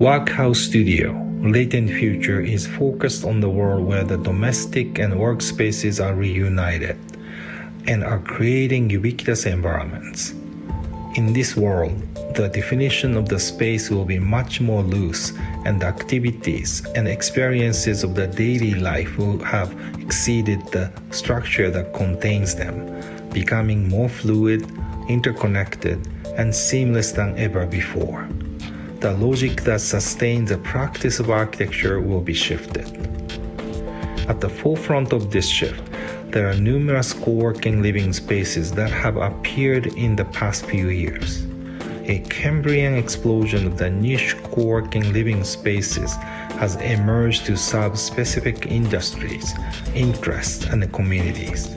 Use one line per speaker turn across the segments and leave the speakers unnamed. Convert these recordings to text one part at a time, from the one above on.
Workhouse Studio, Latent Future is focused on the world where the domestic and workspaces are reunited and are creating ubiquitous environments. In this world, the definition of the space will be much more loose, and the activities and experiences of the daily life will have exceeded the structure that contains them, becoming more fluid, interconnected, and seamless than ever before. The logic that sustains the practice of architecture will be shifted. At the forefront of this shift, there are numerous co-working living spaces that have appeared in the past few years. A Cambrian explosion of the niche co-working living spaces has emerged to serve specific industries, interests, and communities.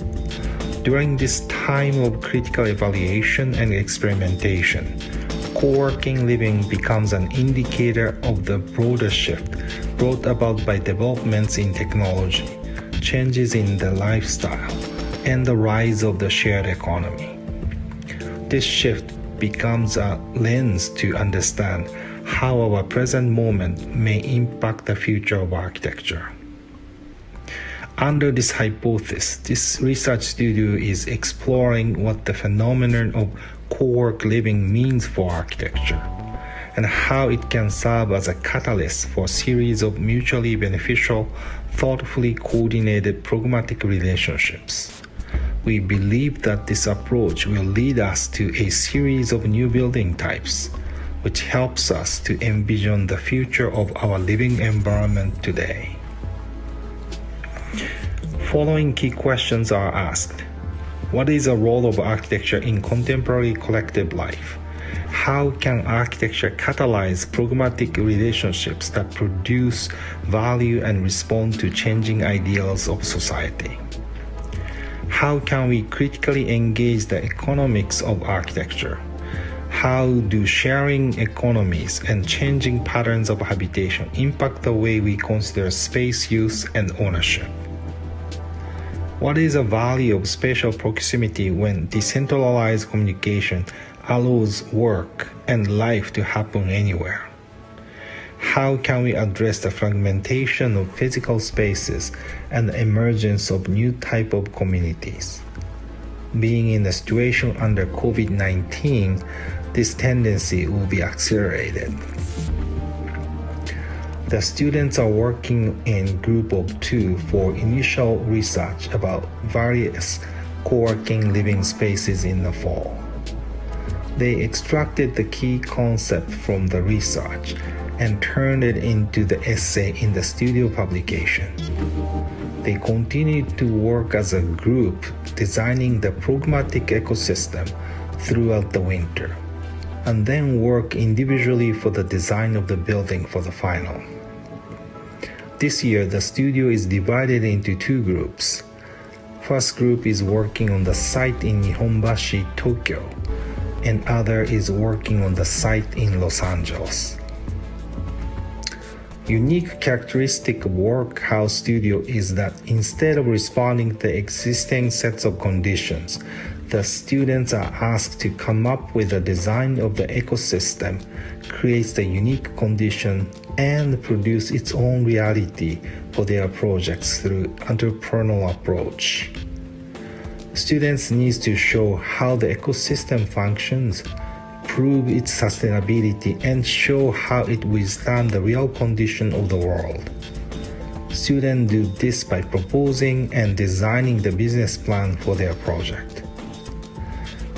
During this time of critical evaluation and experimentation, co-working living becomes an indicator of the broader shift brought about by developments in technology, changes in the lifestyle, and the rise of the shared economy. This shift becomes a lens to understand how our present moment may impact the future of architecture. Under this hypothesis, this research studio is exploring what the phenomenon of co-work living means for architecture, and how it can serve as a catalyst for a series of mutually beneficial, thoughtfully coordinated pragmatic relationships. We believe that this approach will lead us to a series of new building types, which helps us to envision the future of our living environment today. Following key questions are asked. What is the role of architecture in contemporary collective life? How can architecture catalyze pragmatic relationships that produce value and respond to changing ideals of society? How can we critically engage the economics of architecture? How do sharing economies and changing patterns of habitation impact the way we consider space use and ownership? What is the value of spatial proximity when decentralized communication allows work and life to happen anywhere? How can we address the fragmentation of physical spaces and the emergence of new types of communities? Being in a situation under COVID-19, this tendency will be accelerated. The students are working in group of 2 for initial research about various co-working living spaces in the fall. They extracted the key concept from the research and turned it into the essay in the studio publication. They continued to work as a group designing the pragmatic ecosystem throughout the winter, and then work individually for the design of the building for the final. This year, the studio is divided into 2 groups. First group is working on the site in Nihonbashi, Tokyo, and other is working on the site in Los Angeles. Unique characteristic of Workhouse Studio is that instead of responding to existing sets of conditions, the students are asked to come up with a design of the ecosystem, creates the unique condition, and produce its own reality for their projects through entrepreneurial approach. Students need to show how the ecosystem functions, prove its sustainability, and show how it withstands the real condition of the world. Students do this by proposing and designing the business plan for their project.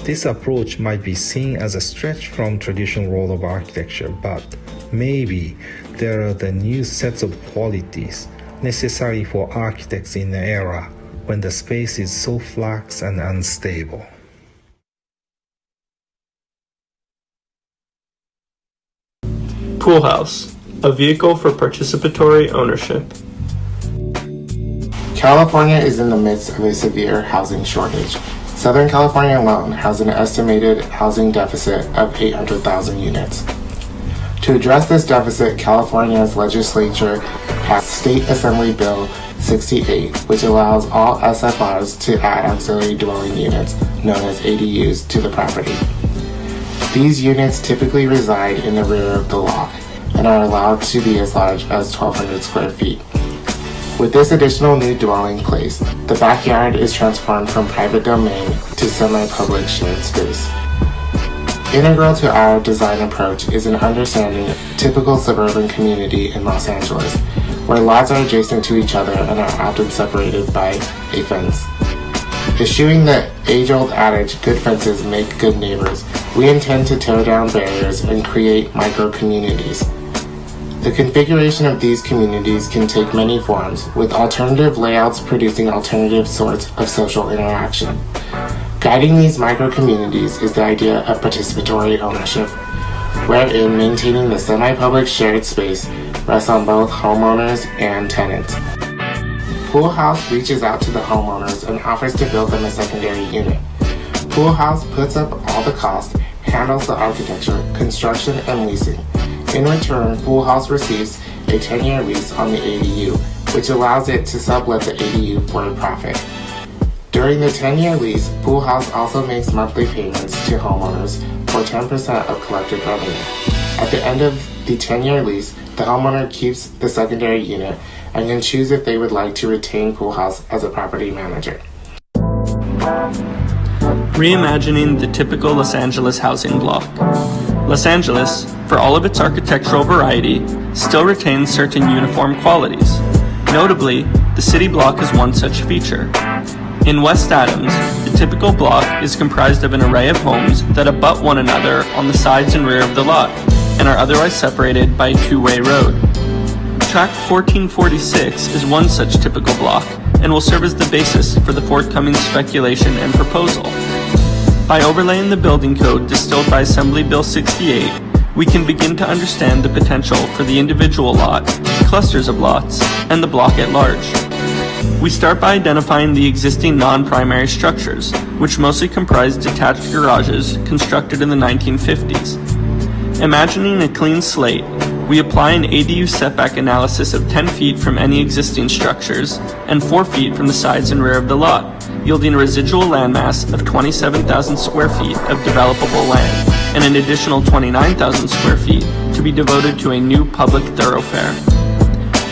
This approach might be seen as a stretch from traditional role of architecture, but maybe there are the new sets of qualities necessary for architects in an era when the space is so flux and unstable.
Poolhouse, a vehicle for participatory ownership.
California is in the midst of a severe housing shortage. Southern California alone has an estimated housing deficit of 800,000 units. To address this deficit, California's legislature passed State Assembly Bill 68, which allows all SFRs to add auxiliary dwelling units, known as ADUs, to the property. These units typically reside in the rear of the lot, and are allowed to be as large as 1,200 square feet. With this additional new dwelling place, the backyard is transformed from private domain to semi-public shared space. Integral to our design approach is an understanding of a typical suburban community in Los Angeles, where lots are adjacent to each other and are often separated by a fence. Eschewing the age-old adage, good fences make good neighbors, we intend to tear down barriers and create micro-communities. The configuration of these communities can take many forms, with alternative layouts producing alternative sorts of social interaction. Guiding these micro-communities is the idea of participatory ownership, wherein maintaining the semi-public shared space rests on both homeowners and tenants. Pool House reaches out to the homeowners and offers to build them a secondary unit. Pool House puts up all the cost, handles the architecture, construction, and leasing. In return, Pool House receives a 10-year lease on the ADU, which allows it to sublet the ADU for a profit. During the 10-year lease, Pool House also makes monthly payments to homeowners for 10% of collected revenue. At the end of the 10-year lease, the homeowner keeps the secondary unit and can choose if they would like to retain Pool House as a property manager.
Reimagining the typical Los Angeles housing block. Los Angeles, for all of its architectural variety, still retains certain uniform qualities. Notably, the city block is one such feature. In West Adams, the typical block is comprised of an array of homes that abut one another on the sides and rear of the lot, and are otherwise separated by a two-way road. Tract 1446 is one such typical block, and will serve as the basis for the forthcoming speculation and proposal. By overlaying the building code distilled by Assembly Bill 68, we can begin to understand the potential for the individual lot, clusters of lots, and the block at large. We start by identifying the existing non-primary structures, which mostly comprise detached garages constructed in the 1950s. Imagining a clean slate, we apply an ADU setback analysis of 10 feet from any existing structures and 4 feet from the sides and rear of the lot, yielding a residual landmass of 27,000 square feet of developable land and an additional 29,000 square feet to be devoted to a new public thoroughfare.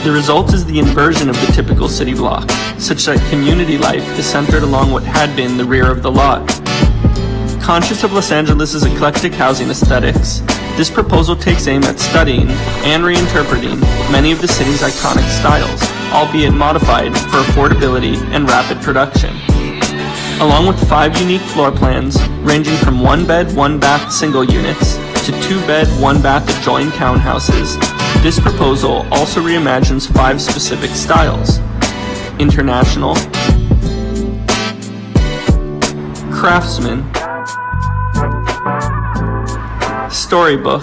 The result is the inversion of the typical city block, such that community life is centered along what had been the rear of the lot. Conscious of Los Angeles' eclectic housing aesthetics, this proposal takes aim at studying and reinterpreting many of the city's iconic styles, albeit modified for affordability and rapid production. Along with 5 unique floor plans, ranging from 1-bed, 1-bath single units to 2-bed, 1-bath adjoined townhouses, this proposal also reimagines 5 specific styles: International, Craftsman, Storybook,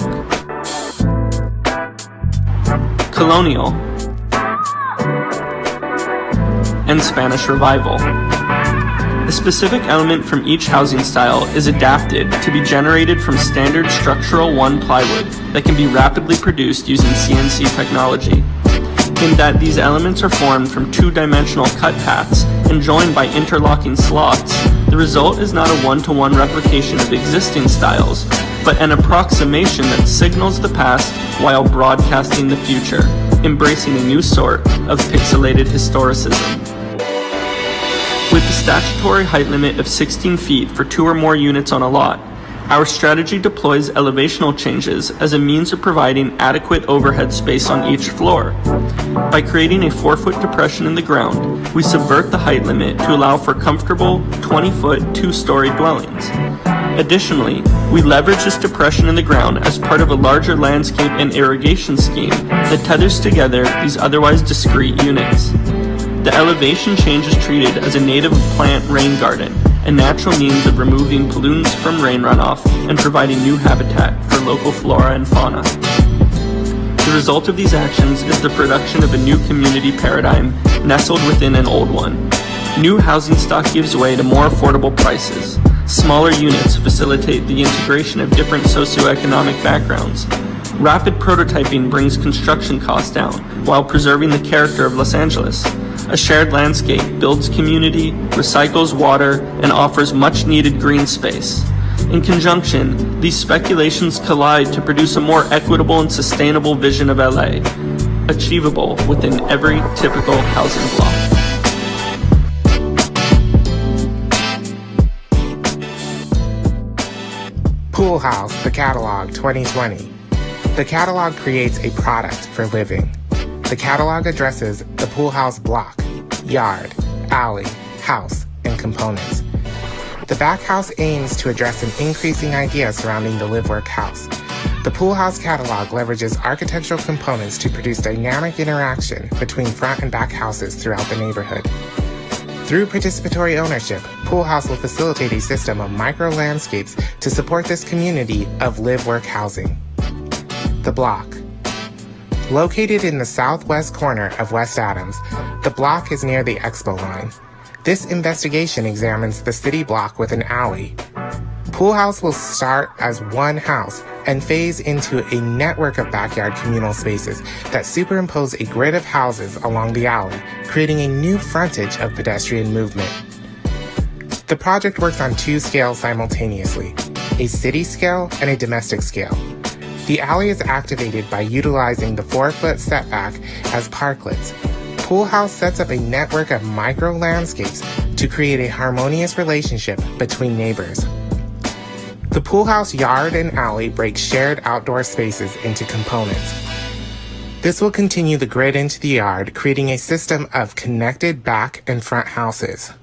Colonial, and Spanish Revival. A specific element from each housing style is adapted to be generated from standard structural 1 plywood that can be rapidly produced using CNC technology. In that these elements are formed from 2-dimensional cut paths and joined by interlocking slots, the result is not a one-to-one replication of existing styles, but an approximation that signals the past while broadcasting the future, embracing a new sort of pixelated historicism. With the statutory height limit of 16 feet for 2 or more units on a lot, our strategy deploys elevational changes as a means of providing adequate overhead space on each floor. By creating a 4-foot depression in the ground, we subvert the height limit to allow for comfortable 20-foot 2-story dwellings. Additionally, we leverage this depression in the ground as part of a larger landscape and irrigation scheme that tethers together these otherwise discrete units. The elevation change is treated as a native plant rain garden, a natural means of removing pollutants from rain runoff and providing new habitat for local flora and fauna. The result of these actions is the production of a new community paradigm nestled within an old one. New housing stock gives way to more affordable prices. Smaller units facilitate the integration of different socioeconomic backgrounds. Rapid prototyping brings construction costs down while preserving the character of Los Angeles. A shared landscape builds community, recycles water, and offers much-needed green space. In conjunction, these speculations collide to produce a more equitable and sustainable vision of LA, achievable within every typical housing block.
Pool House, the Catalog 2020. The catalog creates a product for living. The catalog addresses the pool house block, yard, alley, house, and components. The back house aims to address an increasing idea surrounding the live-work house. The pool house catalog leverages architectural components to produce dynamic interaction between front and back houses throughout the neighborhood. Through participatory ownership, Pool House will facilitate a system of micro-landscapes to support this community of live-work housing. The Block. Located in the southwest corner of West Adams, the block is near the Expo line. This investigation examines the city block with an alley. Pool House will start as one house and phase into a network of backyard communal spaces that superimpose a grid of houses along the alley, creating a new frontage of pedestrian movement. The project works on two scales simultaneously, a city scale and a domestic scale. The alley is activated by utilizing the 4-foot setback as parklets. Pool House sets up a network of micro-landscapes to create a harmonious relationship between neighbors. The Pool House yard and alley break shared outdoor spaces into components. This will continue the grid into the yard, creating a system of connected back and front houses.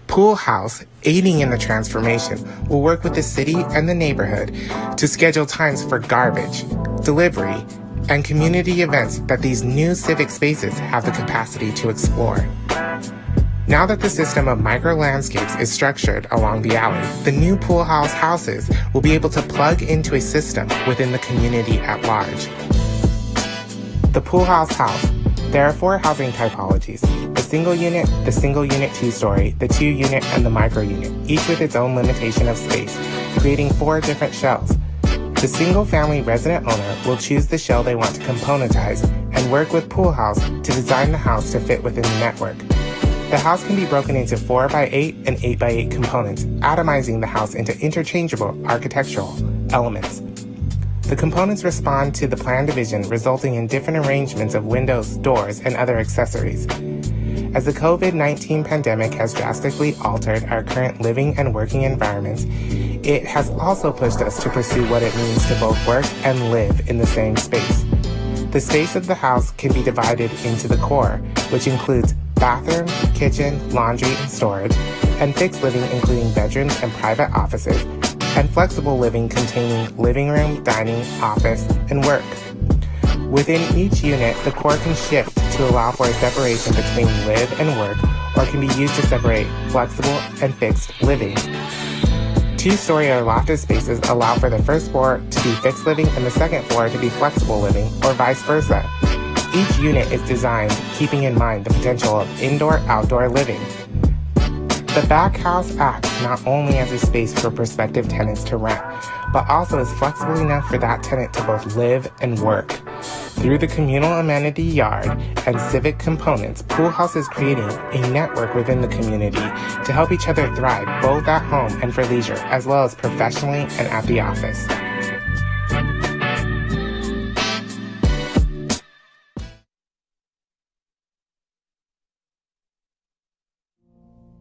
Pool House, aiding in the transformation, will work with the city and the neighborhood to schedule times for garbage, delivery, and community events that these new civic spaces have the capacity to explore. Now that the system of micro-landscapes is structured along the alley, the new Pool House houses will be able to plug into a system within the community at large. The Pool House house. There are 4 housing typologies: the single unit 2-story, the 2-unit, and the micro-unit, each with its own limitation of space, creating 4 different shells. The single-family resident owner will choose the shell they want to componentize and work with Pool House to design the house to fit within the network. The house can be broken into 4x8 and 8x8 components, atomizing the house into interchangeable architectural elements. The components respond to the plan division, resulting in different arrangements of windows, doors, and other accessories. As the COVID-19 pandemic has drastically altered our current living and working environments, it has also pushed us to pursue what it means to both work and live in the same space. The space of the house can be divided into the core, which includes bathroom, kitchen, laundry, and storage, and fixed living including bedrooms and private offices, and flexible living containing living room, dining, office, and work. Within each unit, the core can shift to allow for a separation between live and work, or can be used to separate flexible and fixed living. 2-story or lofted spaces allow for the first floor to be fixed living and the second floor to be flexible living, or vice versa. Each unit is designed keeping in mind the potential of indoor-outdoor living. The back house acts not only as a space for prospective tenants to rent, but also is flexible enough for that tenant to both live and work. Through the communal amenity yard and civic components, Pool House is creating a network within the community to help each other thrive both at home and for leisure, as well as professionally and at the office.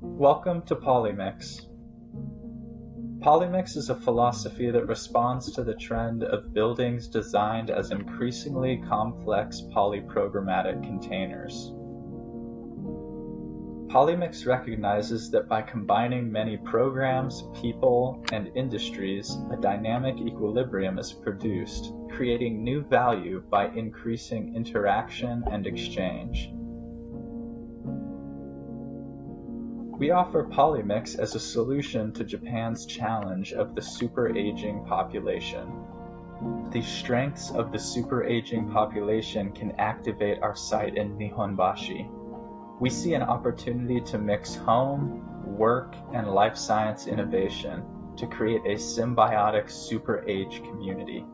Welcome to Polymix. Polymix is a philosophy that responds to the trend of buildings designed as increasingly complex polyprogrammatic containers. Polymix recognizes that by combining many programs, people, and industries, a dynamic equilibrium is produced, creating new value by increasing interaction and exchange. We offer Polymix as a solution to Japan's challenge of the super-aging population. The strengths of the super-aging population can activate our site in Nihonbashi. We see an opportunity to mix home, work, and life science innovation to create a symbiotic super-age community.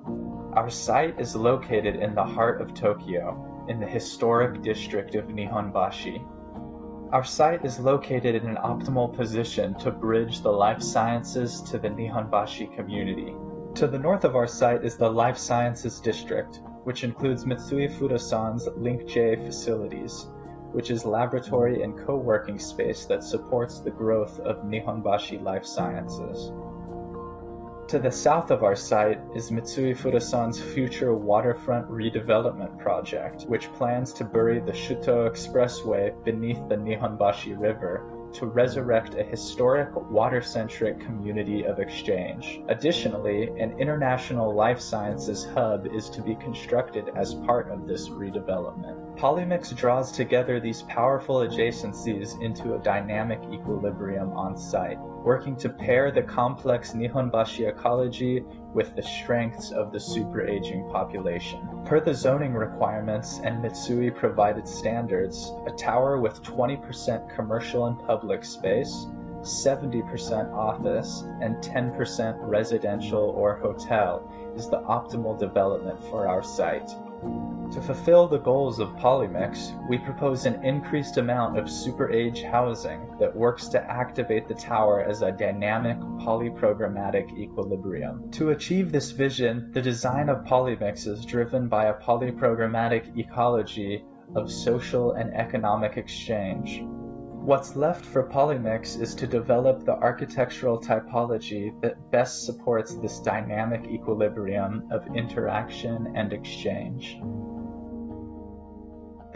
Our site is located in the heart of Tokyo, in the historic district of Nihonbashi. Our site is located in an optimal position to bridge the life sciences to the Nihonbashi community. To the north of our site is the Life Sciences District, which includes Mitsui Fudosan's Link J facilities, which is laboratory and co-working space that supports the growth of Nihonbashi life sciences. To the south of our site is Mitsui Fudosan's future waterfront redevelopment project, which plans to bury the Shuto Expressway beneath the Nihonbashi River to resurrect a historic water-centric community of exchange. Additionally, an international life sciences hub is to be constructed as part of this redevelopment. Polymix draws together these powerful adjacencies into a dynamic equilibrium on site, working to pair the complex Nihonbashi ecology with the strengths of the super-aging population. Per the zoning requirements and Mitsui provided standards, a tower with 20% commercial and public space, 70% office, and 10% residential or hotel is the optimal development for our site. To fulfill the goals of Polymix, we propose an increased amount of super-age housing that works to activate the tower as a dynamic polyprogrammatic equilibrium. To achieve this vision, the design of Polymix is driven by a polyprogrammatic ecology of social and economic exchange. What's left for Polymix is to develop the architectural typology that best supports this dynamic equilibrium of interaction and exchange.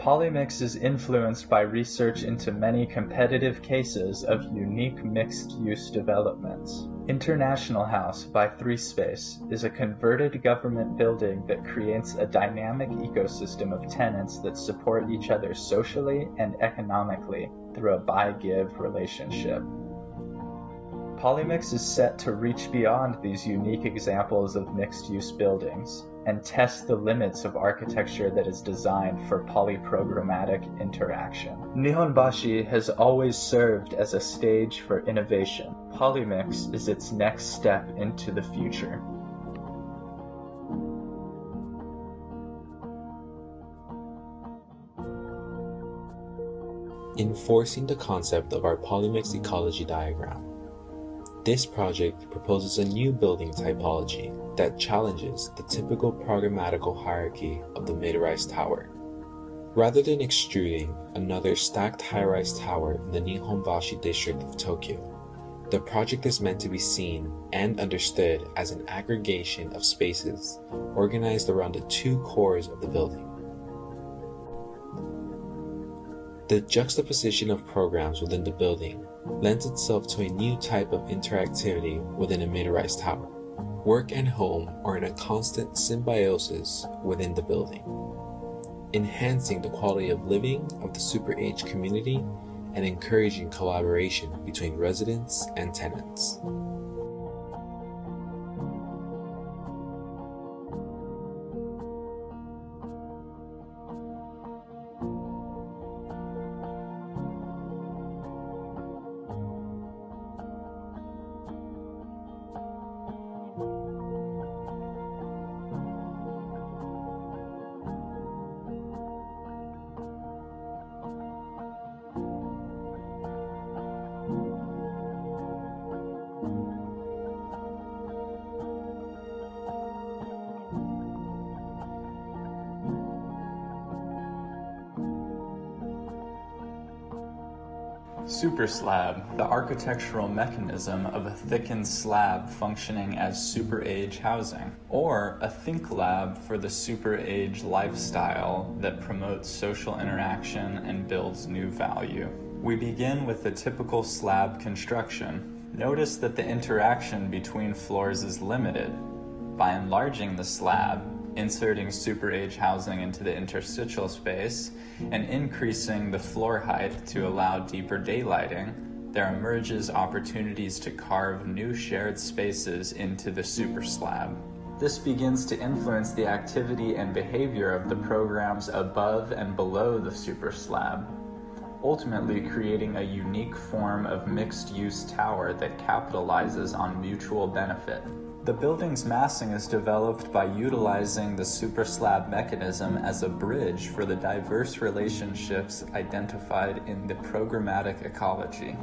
Polymix is influenced by research into many competitive cases of unique mixed-use developments. International House by 3Space is a converted government building that creates a dynamic ecosystem of tenants that support each other socially and economically through a buy-give relationship. Polymix is set to reach beyond these unique examples of mixed-use buildings and test the limits of architecture that is designed for polyprogrammatic interaction. Nihonbashi has always served as a stage for innovation. Polymix is its next step into the future.
Enforcing the concept of our Polymix ecology diagram. This project proposes a new building typology that challenges the typical programmatical hierarchy of the mid-rise tower. Rather than extruding another stacked high-rise tower in the Nihonbashi district of Tokyo, the project is meant to be seen and understood as an aggregation of spaces organized around the two cores of the building. The juxtaposition of programs within the building lends itself to a new type of interactivity within a mid-rise tower. Work and home are in a constant symbiosis within the building, enhancing the quality of living of the super-age community and encouraging collaboration between residents and tenants.
Superslab, the architectural mechanism of a thickened slab functioning as super-age housing, or a think lab for the super-age lifestyle that promotes social interaction and builds new value. We begin with the typical slab construction. Notice that the interaction between floors is limited. By enlarging the slab, inserting super-age housing into the interstitial space, and increasing the floor height to allow deeper daylighting, there emerges opportunities to carve new shared spaces into the super slab. This begins to influence the activity and behavior of the programs above and below the super slab, ultimately creating a unique form of mixed-use tower that capitalizes on mutual benefit. The building's massing is developed by utilizing the superslab mechanism as a bridge for the diverse relationships identified in the programmatic ecology.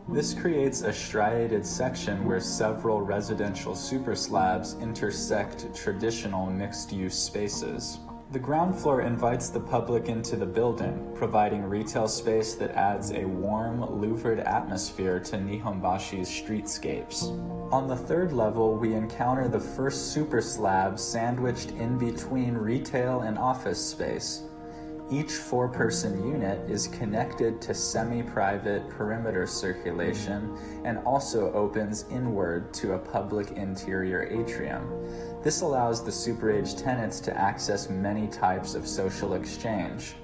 This creates a striated section where several residential superslabs intersect traditional mixed-use spaces. The ground floor invites the public into the building, providing retail space that adds a warm, louvered atmosphere to Nihonbashi's streetscapes. On the third level, we encounter the first super slab sandwiched in between retail and office space. Each four-person unit is connected to semi-private perimeter circulation and also opens inward to a public interior atrium. This allows the super-age tenants to access many types of social exchange,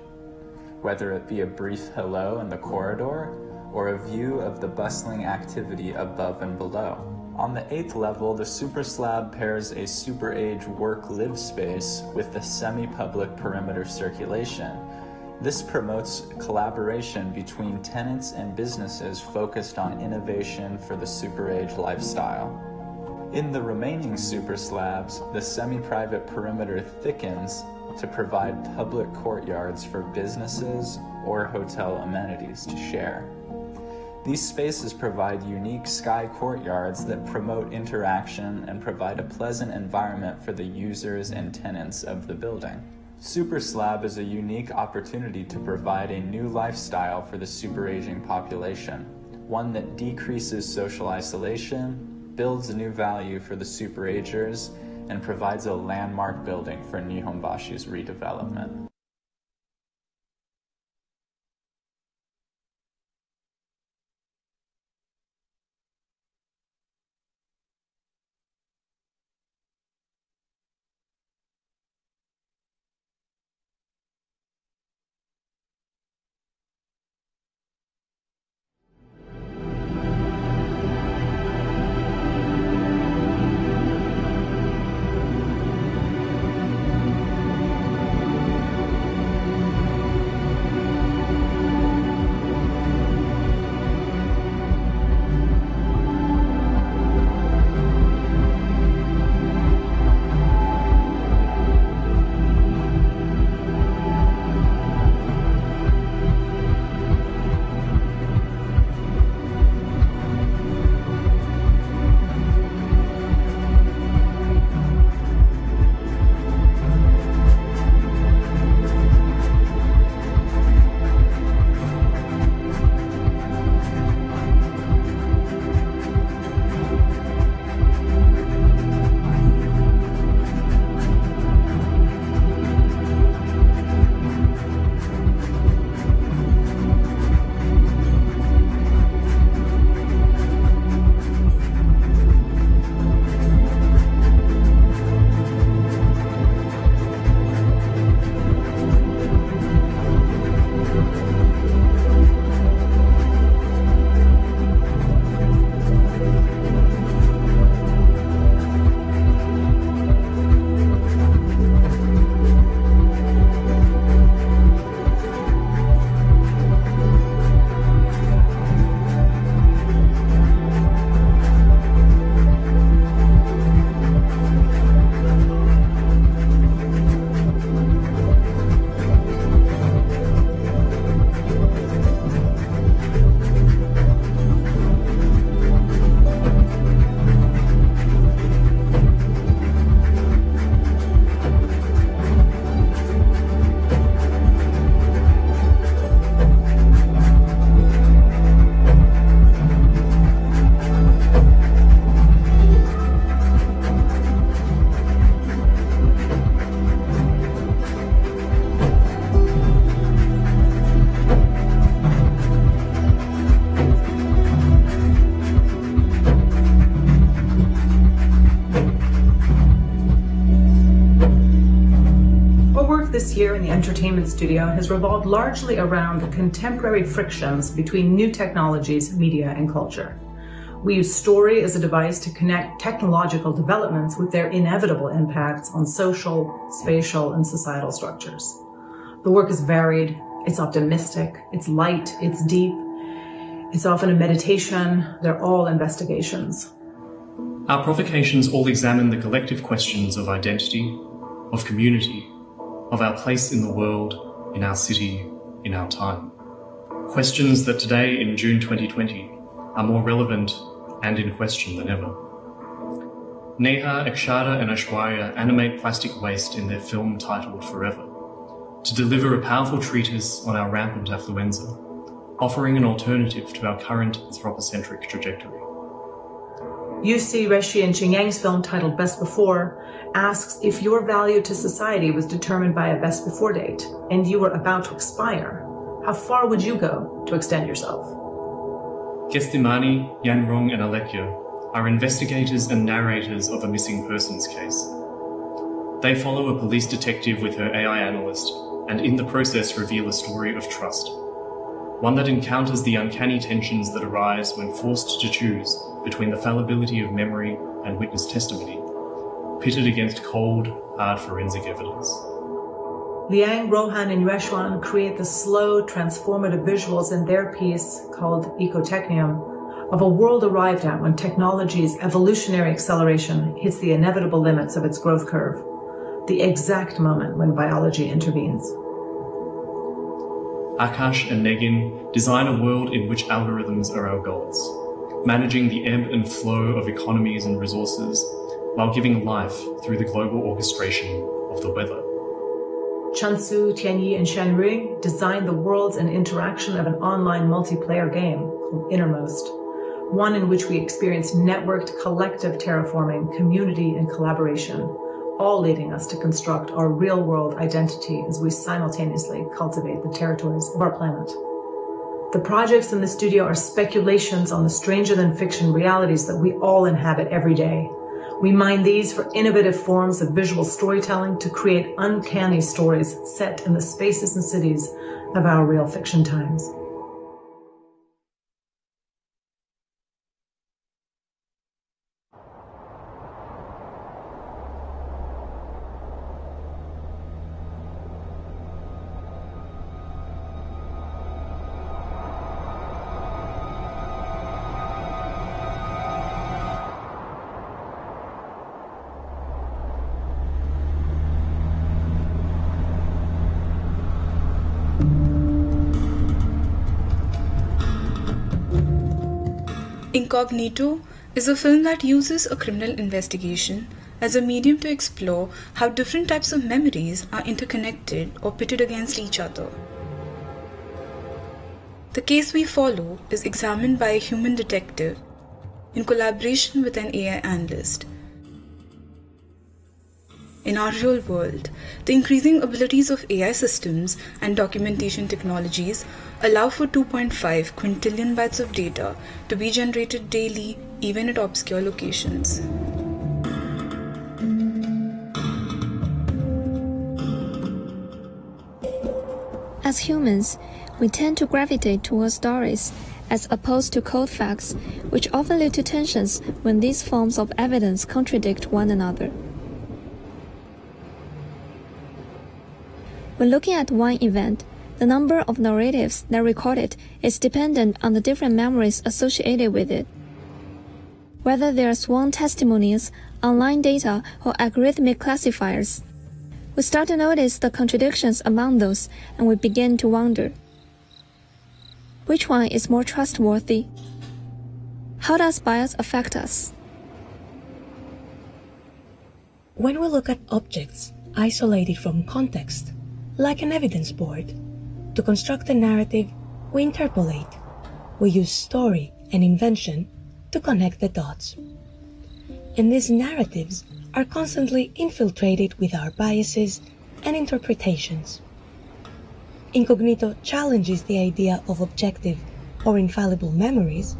whether it be a brief hello in the corridor or a view of the bustling activity above and below. On the 8th level, the super slab pairs a super-age work-live space with the semi-public perimeter circulation. This promotes collaboration between tenants and businesses focused on innovation for the super-age lifestyle. In the remaining super slabs, the semi-private perimeter thickens to provide public courtyards for businesses or hotel amenities to share. These spaces provide unique sky courtyards that promote interaction and provide a pleasant environment for the users and tenants of the building. Super slab is a unique opportunity to provide a new lifestyle for the super-aging population, one that decreases social isolation, builds a new value for the super-agers, and provides a landmark building for Nihonbashi's redevelopment.
This year in the entertainment studio has revolved largely around the contemporary frictions between new technologies, media, and culture. We use story as a device to connect technological developments with their inevitable impacts on social, spatial, and societal structures. The work is varied, it's optimistic, it's light, it's deep, it's often a meditation, they're all investigations.
Our provocations all examine the collective questions of identity, of community, of our place in the world, in our city, in our time. Questions that today, in June 2020, are more relevant and in question than ever. Neha, Akshata and Aishwarya animate plastic waste in their film titled Forever, to deliver a powerful treatise on our rampant affluenza, offering an alternative to our current anthropocentric trajectory.
UC Reshi and Qingyang's film titled Best Before asks if your value to society was determined by a best before date and you were about to expire, how far would you go to extend yourself?
Gestimani, Yanrong and Alekya are investigators and narrators of a missing persons case. They follow a police detective with her AI analyst and in the process reveal a story of trust, one that encounters the uncanny tensions that arise when forced to choose between the fallibility of memory and witness testimony, pitted against cold, hard forensic evidence.
Liang, Rohan, and Yueshuan create the slow, transformative visuals in their piece called Ecotechnium of a world arrived at when technology's evolutionary acceleration hits the inevitable limits of its growth curve, the exact moment when biology intervenes.
Akash and Negin design a world in which algorithms are our gods, managing the ebb and flow of economies and resources while giving life through the global orchestration of the weather.
Chansu, Tianyi, and Shanrui designed the worlds and interaction of an online multiplayer game called Innermost, one in which we experience networked collective terraforming, community, and collaboration, all leading us to construct our real-world identity as we simultaneously cultivate the territories of our planet. The projects in the studio are speculations on the stranger-than-fiction realities that we all inhabit every day. We mine these for innovative forms of visual storytelling to create uncanny stories set in the spaces and cities of our real fiction times.
Incognito is a film that uses a criminal investigation as a medium to explore how different types of memories are interconnected or pitted against each other. The case we follow is examined by a human detective in collaboration with an AI analyst. In our real world, the increasing abilities of AI systems and documentation technologies allow for 2.5 quintillion bytes of data to be generated daily, even at obscure locations.
As humans, we tend to gravitate towards stories as opposed to cold facts, which often lead to tensions when these forms of evidence contradict one another. When looking at one event, the number of narratives that record it is dependent on the different memories associated with it. Whether they are sworn testimonies, online data, or algorithmic classifiers, we start to notice the contradictions among those, and we begin to wonder, which one is more trustworthy? How does bias affect us?
When we look at objects isolated from context, like an evidence board, to construct a narrative, we interpolate. We use story and invention to connect the dots. And these narratives are constantly infiltrated with our biases and interpretations. Incognito challenges the idea of objective or infallible memories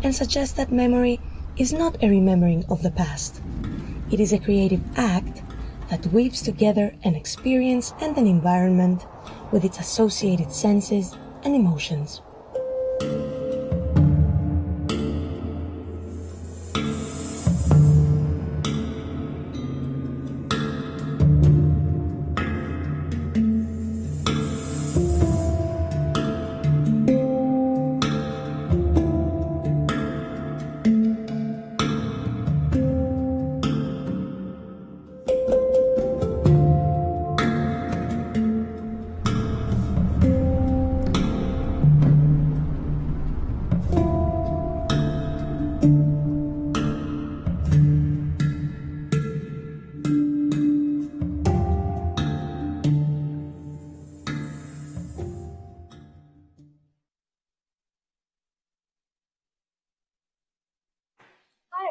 and suggests that memory is not a remembering of the past. It is a creative act that weaves together an experience and an environment with its associated senses and emotions.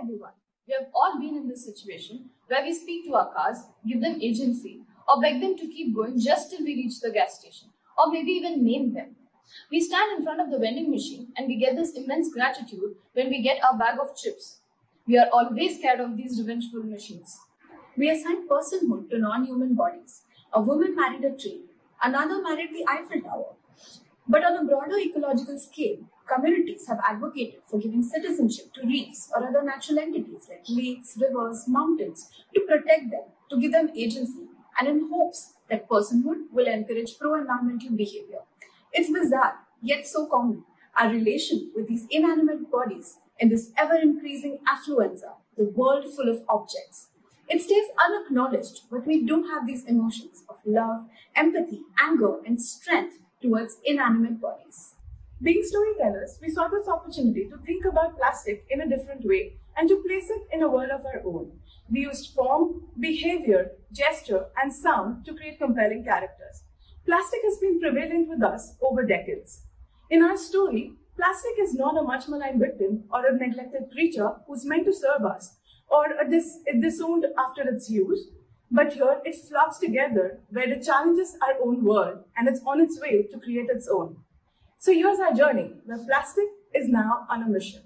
everyone. We have all been in this situation where we speak to our cars, give them agency, or beg them to keep going just till we reach the gas station, or maybe even name them. We stand in front of the vending machine and we get this immense gratitude when we get our bag of chips. We are always scared of these revengeful machines. We assign personhood to non-human bodies. A woman married a tree, another married the Eiffel Tower. But on a broader ecological scale, communities have advocated for giving citizenship to reefs or other natural entities like lakes, rivers, mountains to protect them, to give them agency, and in hopes that personhood will encourage pro-environmental behavior. It's bizarre, yet so common, our relation with these inanimate bodies in this ever-increasing affluenza, the world full of objects. It stays unacknowledged, but we do have these emotions of love, empathy, anger, and strength towards inanimate bodies.
Being storytellers, we saw this opportunity to think about plastic in a different way and to place it in a world of our own. We used form, behavior, gesture, and sound to create compelling characters. Plastic has been prevalent with us over decades. In our story, plastic is not a much maligned victim or a neglected creature who's meant to serve us or disowned after its use, but here it flocks together where it challenges our own world and it's on its way to create its own. So here's our journey, where plastic is now on a mission.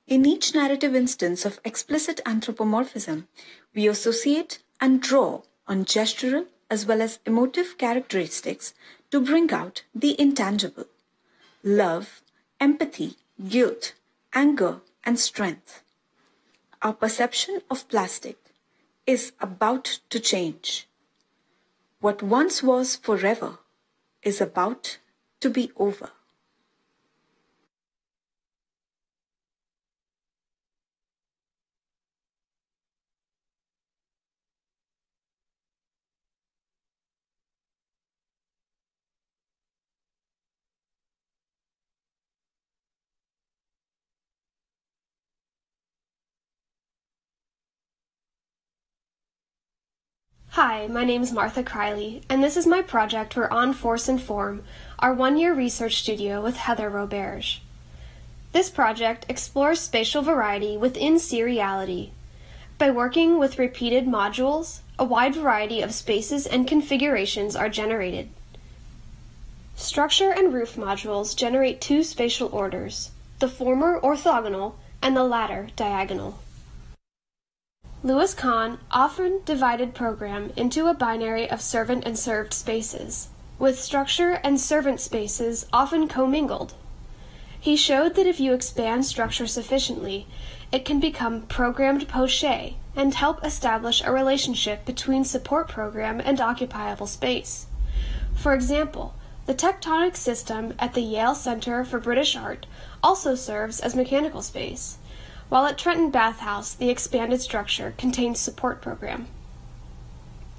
In each narrative instance of explicit anthropomorphism, we associate and draw on gestural as well as emotive characteristics to bring out the intangible: love, empathy, guilt, anger, and strength. Our perception of plastic is about to change. What once was forever is about to be over.
Hi, my name is Martha Criley, and this is my project for On Force and Form, our one-year research studio with Heather Roberge. This project explores spatial variety within seriality. By working with repeated modules, a wide variety of spaces and configurations are generated. Structure and roof modules generate two spatial orders, the former orthogonal and the latter diagonal. Louis Kahn often divided program into a binary of servant and served spaces, with structure and servant spaces often commingled. He showed that if you expand structure sufficiently, it can become programmed poche and help establish a relationship between support program and occupiable space. For example, the tectonic system at the Yale Center for British Art also serves as mechanical space, while at Trenton Bathhouse, the expanded structure contains support program.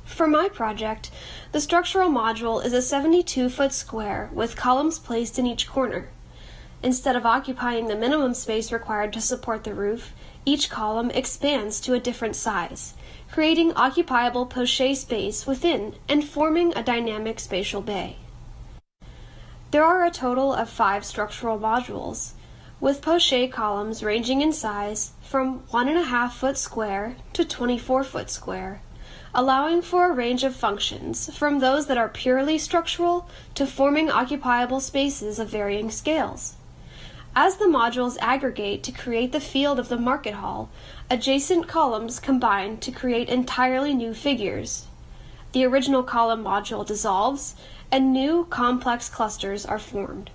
For my project, the structural module is a 72-foot square with columns placed in each corner. Instead of occupying the minimum space required to support the roof, each column expands to a different size, creating occupiable poche space within and forming a dynamic spatial bay. There are a total of 5 structural modules, with poche columns ranging in size from 1.5-foot square to 24-foot square, allowing for a range of functions from those that are purely structural to forming occupiable spaces of varying scales. As the modules aggregate to create the field of the market hall, adjacent columns combine to create entirely new figures. The original column module dissolves, and new complex clusters are formed.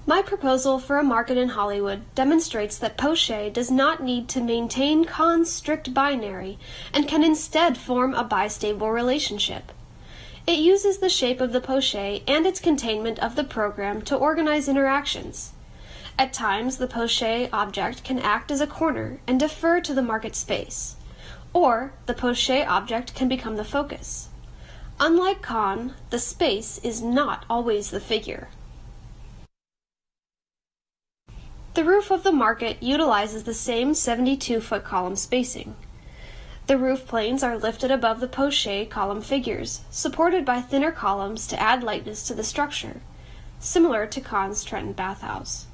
My proposal for a market in Hollywood demonstrates that poche does not need to maintain Kahn's strict binary and can instead form a bistable relationship. It uses the shape of the poche and its containment of the program to organize interactions. At times, the poche object can act as a corner and defer to the market space, or the poche object can become the focus. Unlike Kahn, the space is not always the figure. The roof of the market utilizes the same 72-foot column spacing. The roof planes are lifted above the poche column figures, supported by thinner columns to add lightness to the structure, similar to Kahn's Trenton Bathhouse.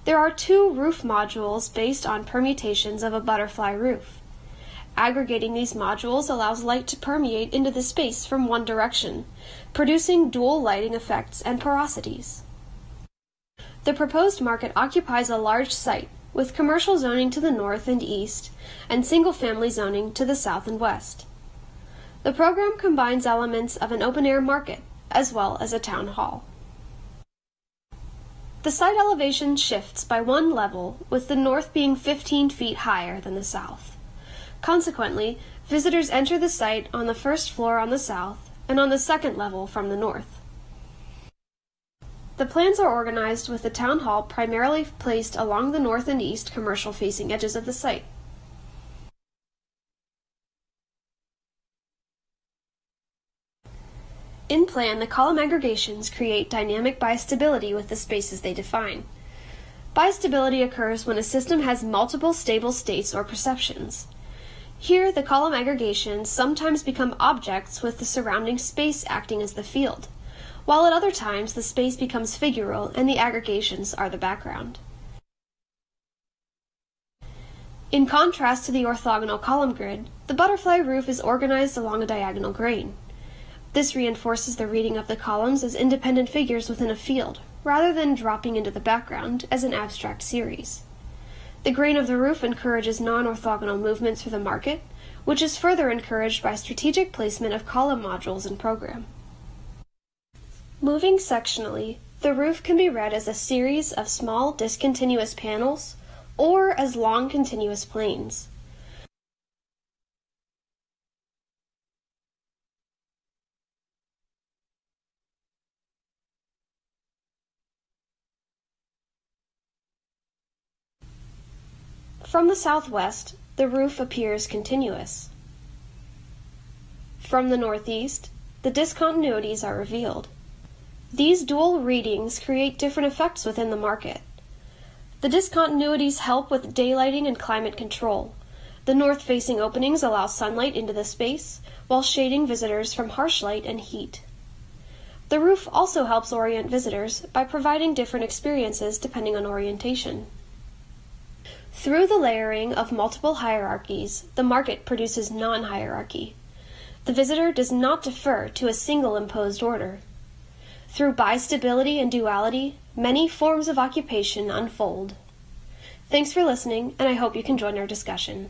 There are 2 roof modules based on permutations of a butterfly roof. Aggregating these modules allows light to permeate into the space from one direction, producing dual lighting effects and porosities. The proposed market occupies a large site, with commercial zoning to the north and east, and single-family zoning to the south and west. The program combines elements of an open-air market, as well as a town hall. The site elevation shifts by 1 level, with the north being 15 feet higher than the south. Consequently, visitors enter the site on the first floor on the south, and on the second level from the north. The plans are organized with the town hall primarily placed along the north and east commercial-facing edges of the site. In plan, the column aggregations create dynamic bistability with the spaces they define. Bistability occurs when a system has multiple stable states or perceptions. Here, the column aggregations sometimes become objects with the surrounding space acting as the field, while at other times the space becomes figural and the aggregations are the background. In contrast to the orthogonal column grid, the butterfly roof is organized along a diagonal grain. This reinforces the reading of the columns as independent figures within a field, rather than dropping into the background as an abstract series. The grain of the roof encourages non-orthogonal movement through the market, which is further encouraged by strategic placement of column modules in program. Moving sectionally, the roof can be read as a series of small discontinuous panels or as long continuous planes. From the southwest, the roof appears continuous. From the northeast, the discontinuities are revealed. These dual readings create different effects within the market. The discontinuities help with daylighting and climate control. The north-facing openings allow sunlight into the space, while shading visitors from harsh light and heat. The roof also helps orient visitors by providing different experiences depending on orientation. Through the layering of multiple hierarchies, the market produces non-hierarchy. The visitor does not defer to a single imposed order. Through bistability and duality, many forms of occupation unfold. Thanks for listening, and I hope you can join our discussion.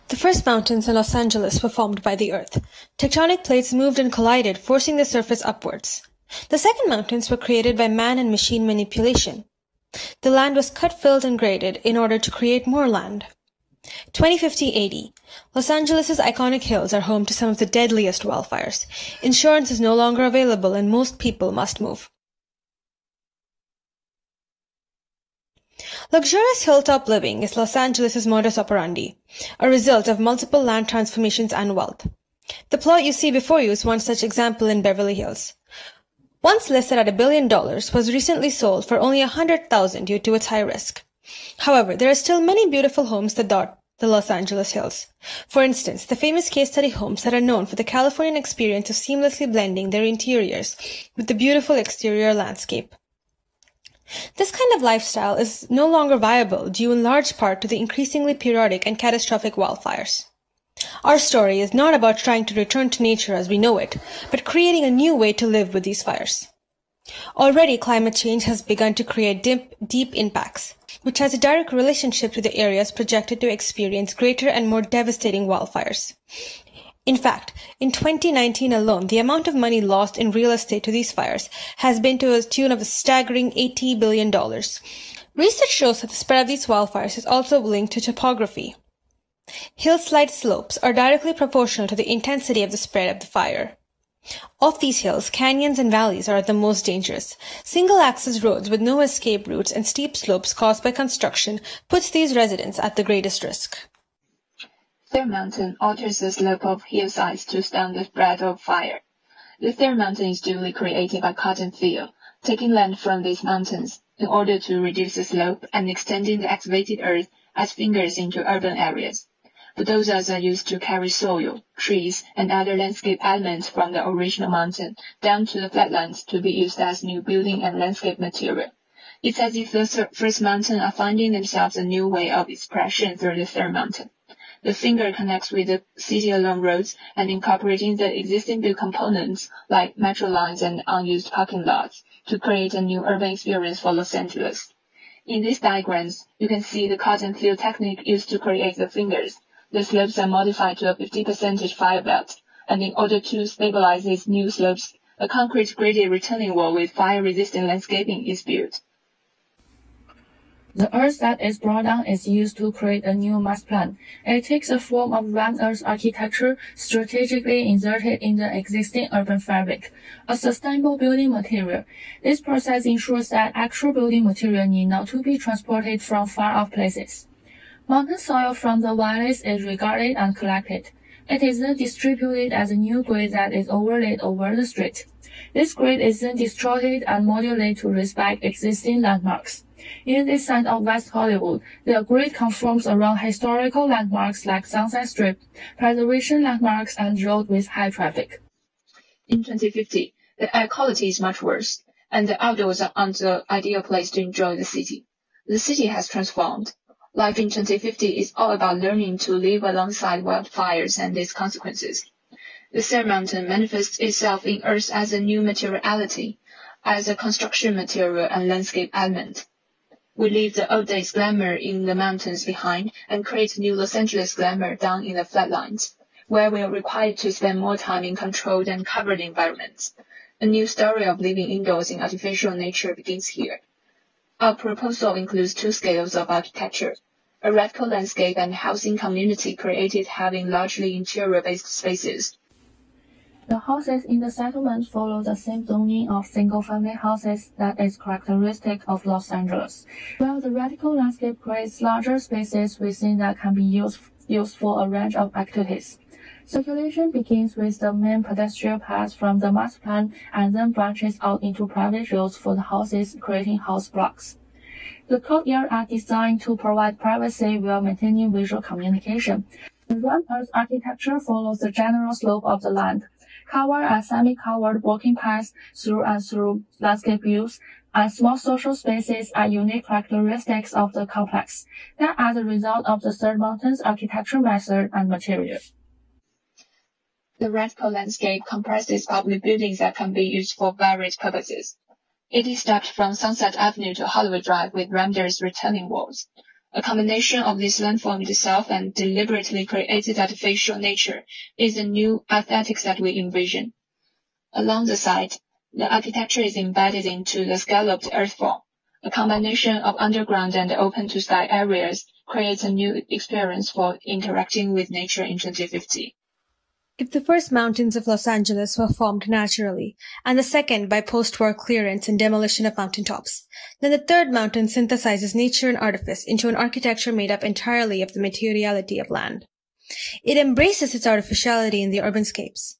The first mountains in Los Angeles were formed by the Earth. Tectonic plates moved and collided, forcing the surface upwards. The second mountains were created by man and machine manipulation. The land was cut, filled, and graded in order to create more land. 2050 AD. Los Angeles' iconic hills are home to some of the deadliest wildfires. Insurance is no longer available and most people must move. Luxurious hilltop living is Los Angeles' modus operandi, a result of multiple land transformations and wealth. The plot you see before you is one such example in Beverly Hills. Once listed at $1 billion, was recently sold for only $100,000 due to its high risk. However, there are still many beautiful homes that dot the Los Angeles hills. For instance, the famous case study homes that are known for the Californian experience of seamlessly blending their interiors with the beautiful exterior landscape. This kind of lifestyle is no longer viable due in large part to the increasingly periodic and catastrophic wildfires. Our story is not about trying to return to nature as we know it, but creating a new way to live with these fires. Already, climate change has begun to create deep impacts, which has a direct relationship to the areas projected to experience greater and more devastating wildfires. In fact, in 2019 alone, the amount of money lost in real estate to these fires has been to a tune of a staggering $80 billion. Research shows that the spread of these wildfires is also linked to topography. Hillside slopes are directly proportional to the intensity of the spread of the fire. Off these hills, canyons and valleys are the most dangerous. Single-axis roads with no escape routes and steep slopes caused by construction puts these residents at the greatest risk.
Third mountain alters the slope of hillsides to stem the spread of fire. The third mountain is duly created by cotton field, taking land from these mountains in order to reduce the slope and extending the excavated earth as fingers into urban areas. Bulldozers are used to carry soil, trees, and other landscape elements from the original mountain down to the flatlands to be used as new building and landscape material. It's as if the first mountain are finding themselves a new way of expression through the third mountain. The finger connects with the city along roads and incorporating the existing built components like metro lines and unused parking lots to create a new urban experience for Los Angeles. In these diagrams, you can see the cotton field technique used to create the fingers. The slopes are modified to a 50% fire belt, and in order to stabilize these new slopes, a concrete graded retaining wall with fire-resistant landscaping is built.
The earth that is brought down is used to create a new mass plan. It takes the form of round earth architecture strategically inserted in the existing urban fabric, a sustainable building material. This process ensures that actual building material need not to be transported from far-off places. Mountain soil from the valleys is regarded and collected. It is then distributed as a new grid that is overlaid over the street. This grid is then distorted and modulated to respect existing landmarks. In this side of West Hollywood, the grid conforms around historical landmarks like Sunset Strip, preservation landmarks, and roads with high traffic.
In 2050, the air quality is much worse, and the outdoors aren't the ideal place to enjoy the city. The city has transformed. Life in 2050 is all about learning to live alongside wildfires and its consequences. The third mountain manifests itself in Earth as a new materiality, as a construction material and landscape element. We leave the old days glamour in the mountains behind and create new Los Angeles glamour down in the flatlines, where we are required to spend more time in controlled and covered environments. A new story of living indoors in artificial nature begins here. Our proposal includes two scales of architecture, a radical landscape and housing community created having largely interior-based spaces.
The houses in the settlement follow the same zoning of single-family houses that is characteristic of Los Angeles, while the radical landscape creates larger spaces within that can be used for a range of activities. Circulation begins with the main pedestrian path from the master plan and then branches out into private roads for the houses, creating house blocks. The courtyards are designed to provide privacy while maintaining visual communication. The round-earth architecture follows the general slope of the land. Covered and semi-covered walking paths through and through landscape views and small social spaces are unique characteristics of the complex that are the result of the Third Mountain's architecture method and material.
The radical landscape comprises public buildings that can be used for various purposes. It is stepped from Sunset Avenue to Hollywood Drive with rammed retaining walls. A combination of this landformed self and deliberately created artificial nature is the new aesthetics that we envision. Along the side, the architecture is embedded into the scalloped earth form. A combination of underground and open-to-sky areas creates a new experience for interacting with nature in 2050.
If the first mountains of Los Angeles were formed naturally, and the second by post-war clearance and demolition of mountaintops, then the third mountain synthesizes nature and artifice into an architecture made up entirely of the materiality of land. It embraces its artificiality in the urbanscapes.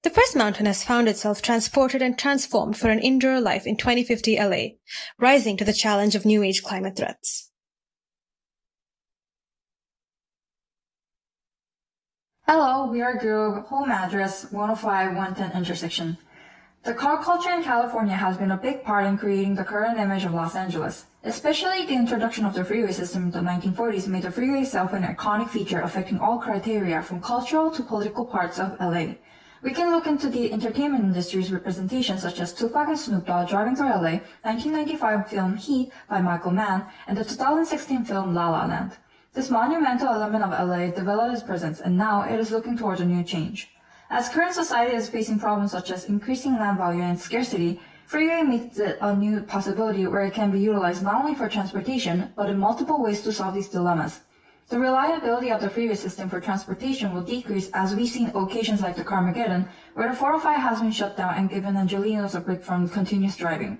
The first mountain has found itself transported and transformed for an indoor life in 2050 LA, rising to the challenge of new age climate threats.
Hello, we are group, home address 105-110 intersection. The car culture in California has been a big part in creating the current image of Los Angeles. Especially the introduction of the freeway system in the 1940s made the freeway itself an iconic feature affecting all criteria from cultural to political parts of LA. We can look into the entertainment industry's representations such as Tupac and Snoop Dogg driving through LA, 1995 film Heat by Michael Mann, and the 2016 film La La Land. This monumental element of LA developed its presence, and now it is looking towards a new change. As current society is facing problems such as increasing land value and scarcity, freeway makes it a new possibility where it can be utilized not only for transportation, but in multiple ways to solve these dilemmas. The reliability of the freeway system for transportation will decrease as we've seen occasions like the Carmageddon, where the 405 has been shut down and given Angelinos a break from continuous driving.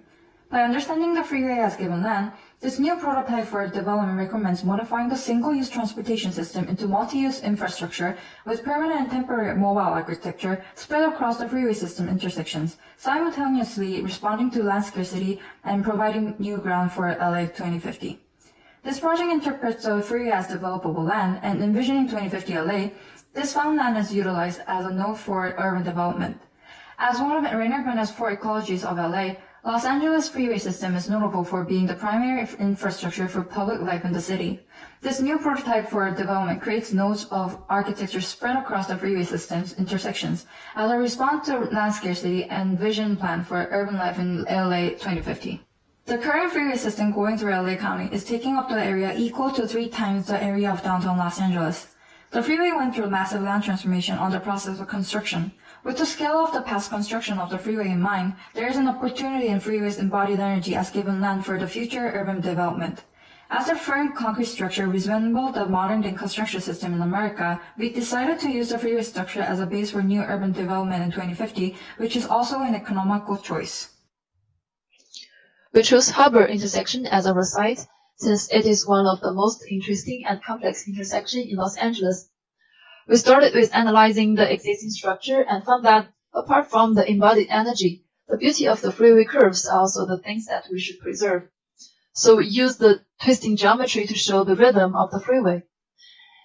By understanding the freeway as given land, this new prototype for development recommends modifying the single-use transportation system into multi-use infrastructure with permanent and temporary mobile architecture spread across the freeway system intersections, simultaneously responding to land scarcity and providing new ground for LA 2050. This project interprets the freeway as developable land, and envisioning 2050 LA, this found land is utilized as a node for urban development. As one of Rainer Bennett's 4 ecologies of LA, Los Angeles freeway system is notable for being the primary infrastructure for public life in the city. This new prototype for development creates nodes of architecture spread across the freeway system's intersections as a response to land scarcity and vision plan for urban life in LA 2050. The current freeway system going through LA County is taking up the area equal to 3 times the area of downtown Los Angeles. The freeway went through massive land transformation on the process of construction. With the scale of the past construction of the freeway in mind, there is an opportunity in freeway's embodied energy as given land for the future urban development. As a firm concrete structure resembled the modern-day construction system in America, we decided to use the freeway structure as a base for new urban development in 2050, which is also an economical choice.
We chose Harbor intersection as our site since it is one of the most interesting and complex intersections in Los Angeles. We started with analyzing the existing structure and found that, apart from the embodied energy, the beauty of the freeway curves are also the things that we should preserve. So we used the twisting geometry to show the rhythm of the freeway.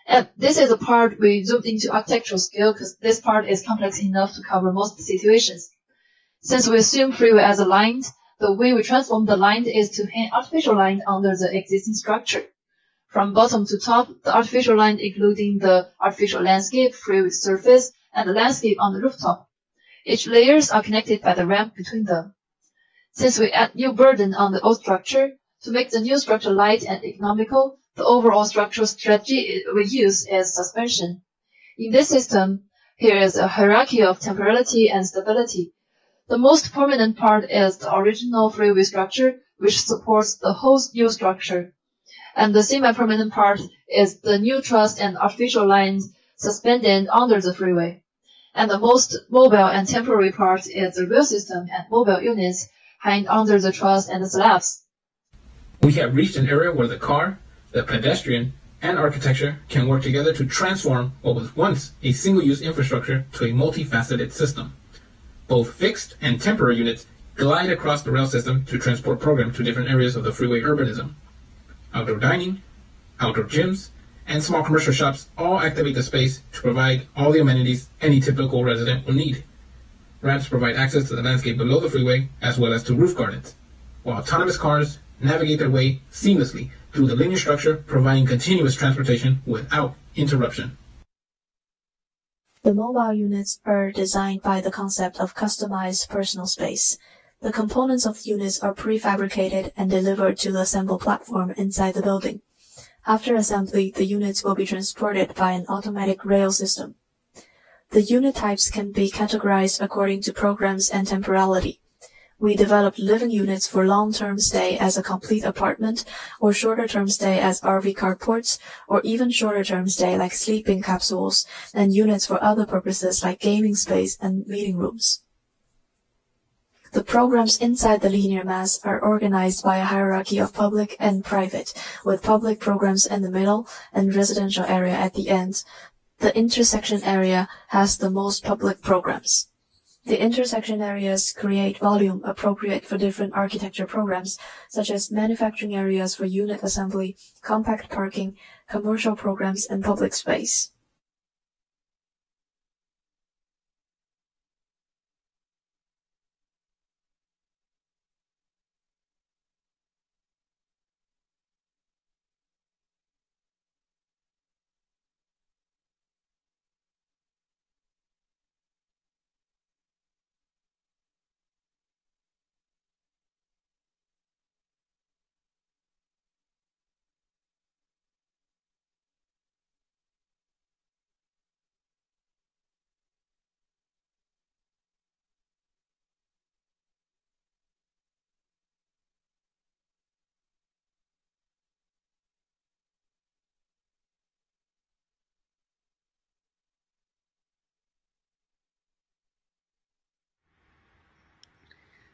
And this is a part we zoomed into architectural scale because this part is complex enough to cover most situations. Since we assume freeway as aligned, the way we transform the line is to hang artificial line under the existing structure. From bottom to top, the artificial line including the artificial landscape, freeway surface, and the landscape on the rooftop. Each layers are connected by the ramp between them. Since we add new burden on the old structure, to make the new structure light and economical, the overall structural strategy we use is suspension. In this system, here is a hierarchy of temporality and stability. The most prominent part is the original freeway structure, which supports the whole new structure. And the semi-permanent part is the new truss and artificial lines suspended under the freeway. and the most mobile and temporary part is the rail system and mobile units hanging under the truss and the slabs.
We have reached an area where the car, the pedestrian, and architecture can work together to transform what was once a single-use infrastructure to a multifaceted system. Both fixed and temporary units glide across the rail system to transport programs to different areas of the freeway urbanism. Outdoor dining, outdoor gyms, and small commercial shops all activate the space to provide all the amenities any typical resident will need. Ramps provide access to the landscape below the freeway as well as to roof gardens, while autonomous cars navigate their way seamlessly through the linear structure, providing continuous transportation without interruption.
The mobile units are designed by the concept of customized personal space. The components of the units are prefabricated and delivered to the assembly platform inside the building. After assembly, the units will be transported by an automatic rail system. The unit types can be categorized according to programs and temporality. We developed living units for long-term stay as a complete apartment, or shorter-term stay as RV carports, or even shorter-term stay like sleeping capsules, and units for other purposes like gaming space and meeting rooms. The programs inside the linear mass are organized by a hierarchy of public and private, with public programs in the middle and residential area at the end. The intersection area has the most public programs. The intersection areas create volume appropriate for different architecture programs, such as manufacturing areas for unit assembly, compact parking, commercial programs, and public space.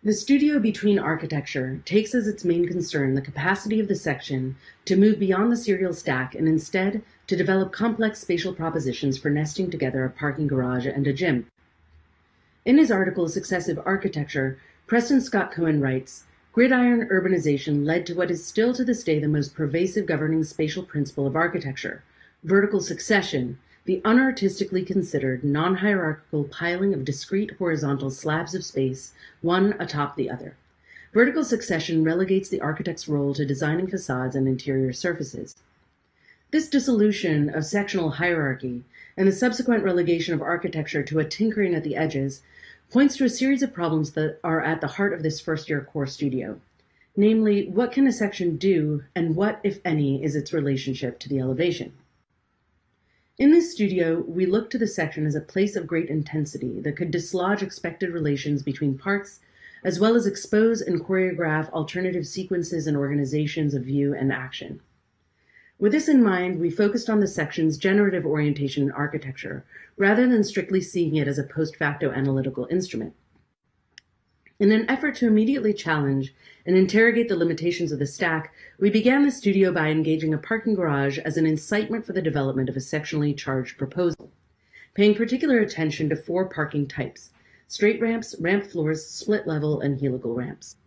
The studio between architecture takes as its main concern the capacity of the section to move beyond the serial stack and instead to develop complex spatial propositions for nesting together a parking garage and a gym. In his article, Successive Architecture, Preston Scott Cohen writes, "Gridiron urbanization led to what is still to this day the most pervasive governing spatial principle of architecture, vertical succession, the unartistically considered non-hierarchical piling of discrete horizontal slabs of space, one atop the other. Vertical succession relegates the architect's role to designing facades and interior surfaces. This dissolution of sectional hierarchy and the subsequent relegation of architecture to a tinkering at the edges points to a series of problems that are at the heart of this first-year core studio. Namely, what can a section do, and what, if any, is its relationship to the elevation? In this studio, we look to the section as a place of great intensity that could dislodge expected relations between parts, as well as expose and choreograph alternative sequences and organizations of view and action. With this in mind, we focused on the section's generative orientation in architecture, rather than strictly seeing it as a post facto analytical instrument. In an effort to immediately challenge and interrogate the limitations of the stack, we began the studio by engaging a parking garage as an incitement for the development of a sectionally charged proposal, paying particular attention to 4 parking types: straight ramps, ramp floors, split level, and helical ramps.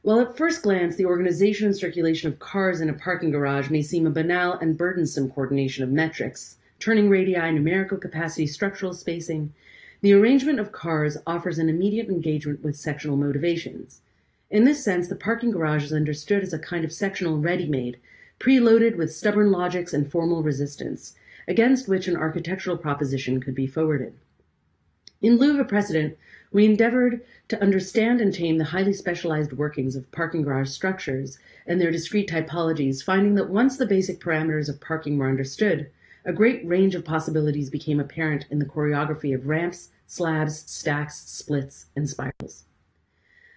While at first glance the organization and circulation of cars in a parking garage may seem a banal and burdensome coordination of metrics, turning radii, numerical capacity, structural spacing, the arrangement of cars offers an immediate engagement with sectional motivations. In this sense, the parking garage is understood as a kind of sectional ready-made, preloaded with stubborn logics and formal resistance, against which an architectural proposition could be forwarded. In lieu of a precedent, we endeavored to understand and tame the highly specialized workings of parking garage structures and their discrete typologies, finding that once the basic parameters of parking were understood, a great range of possibilities became apparent in the choreography of ramps, slabs, stacks, splits, and spirals.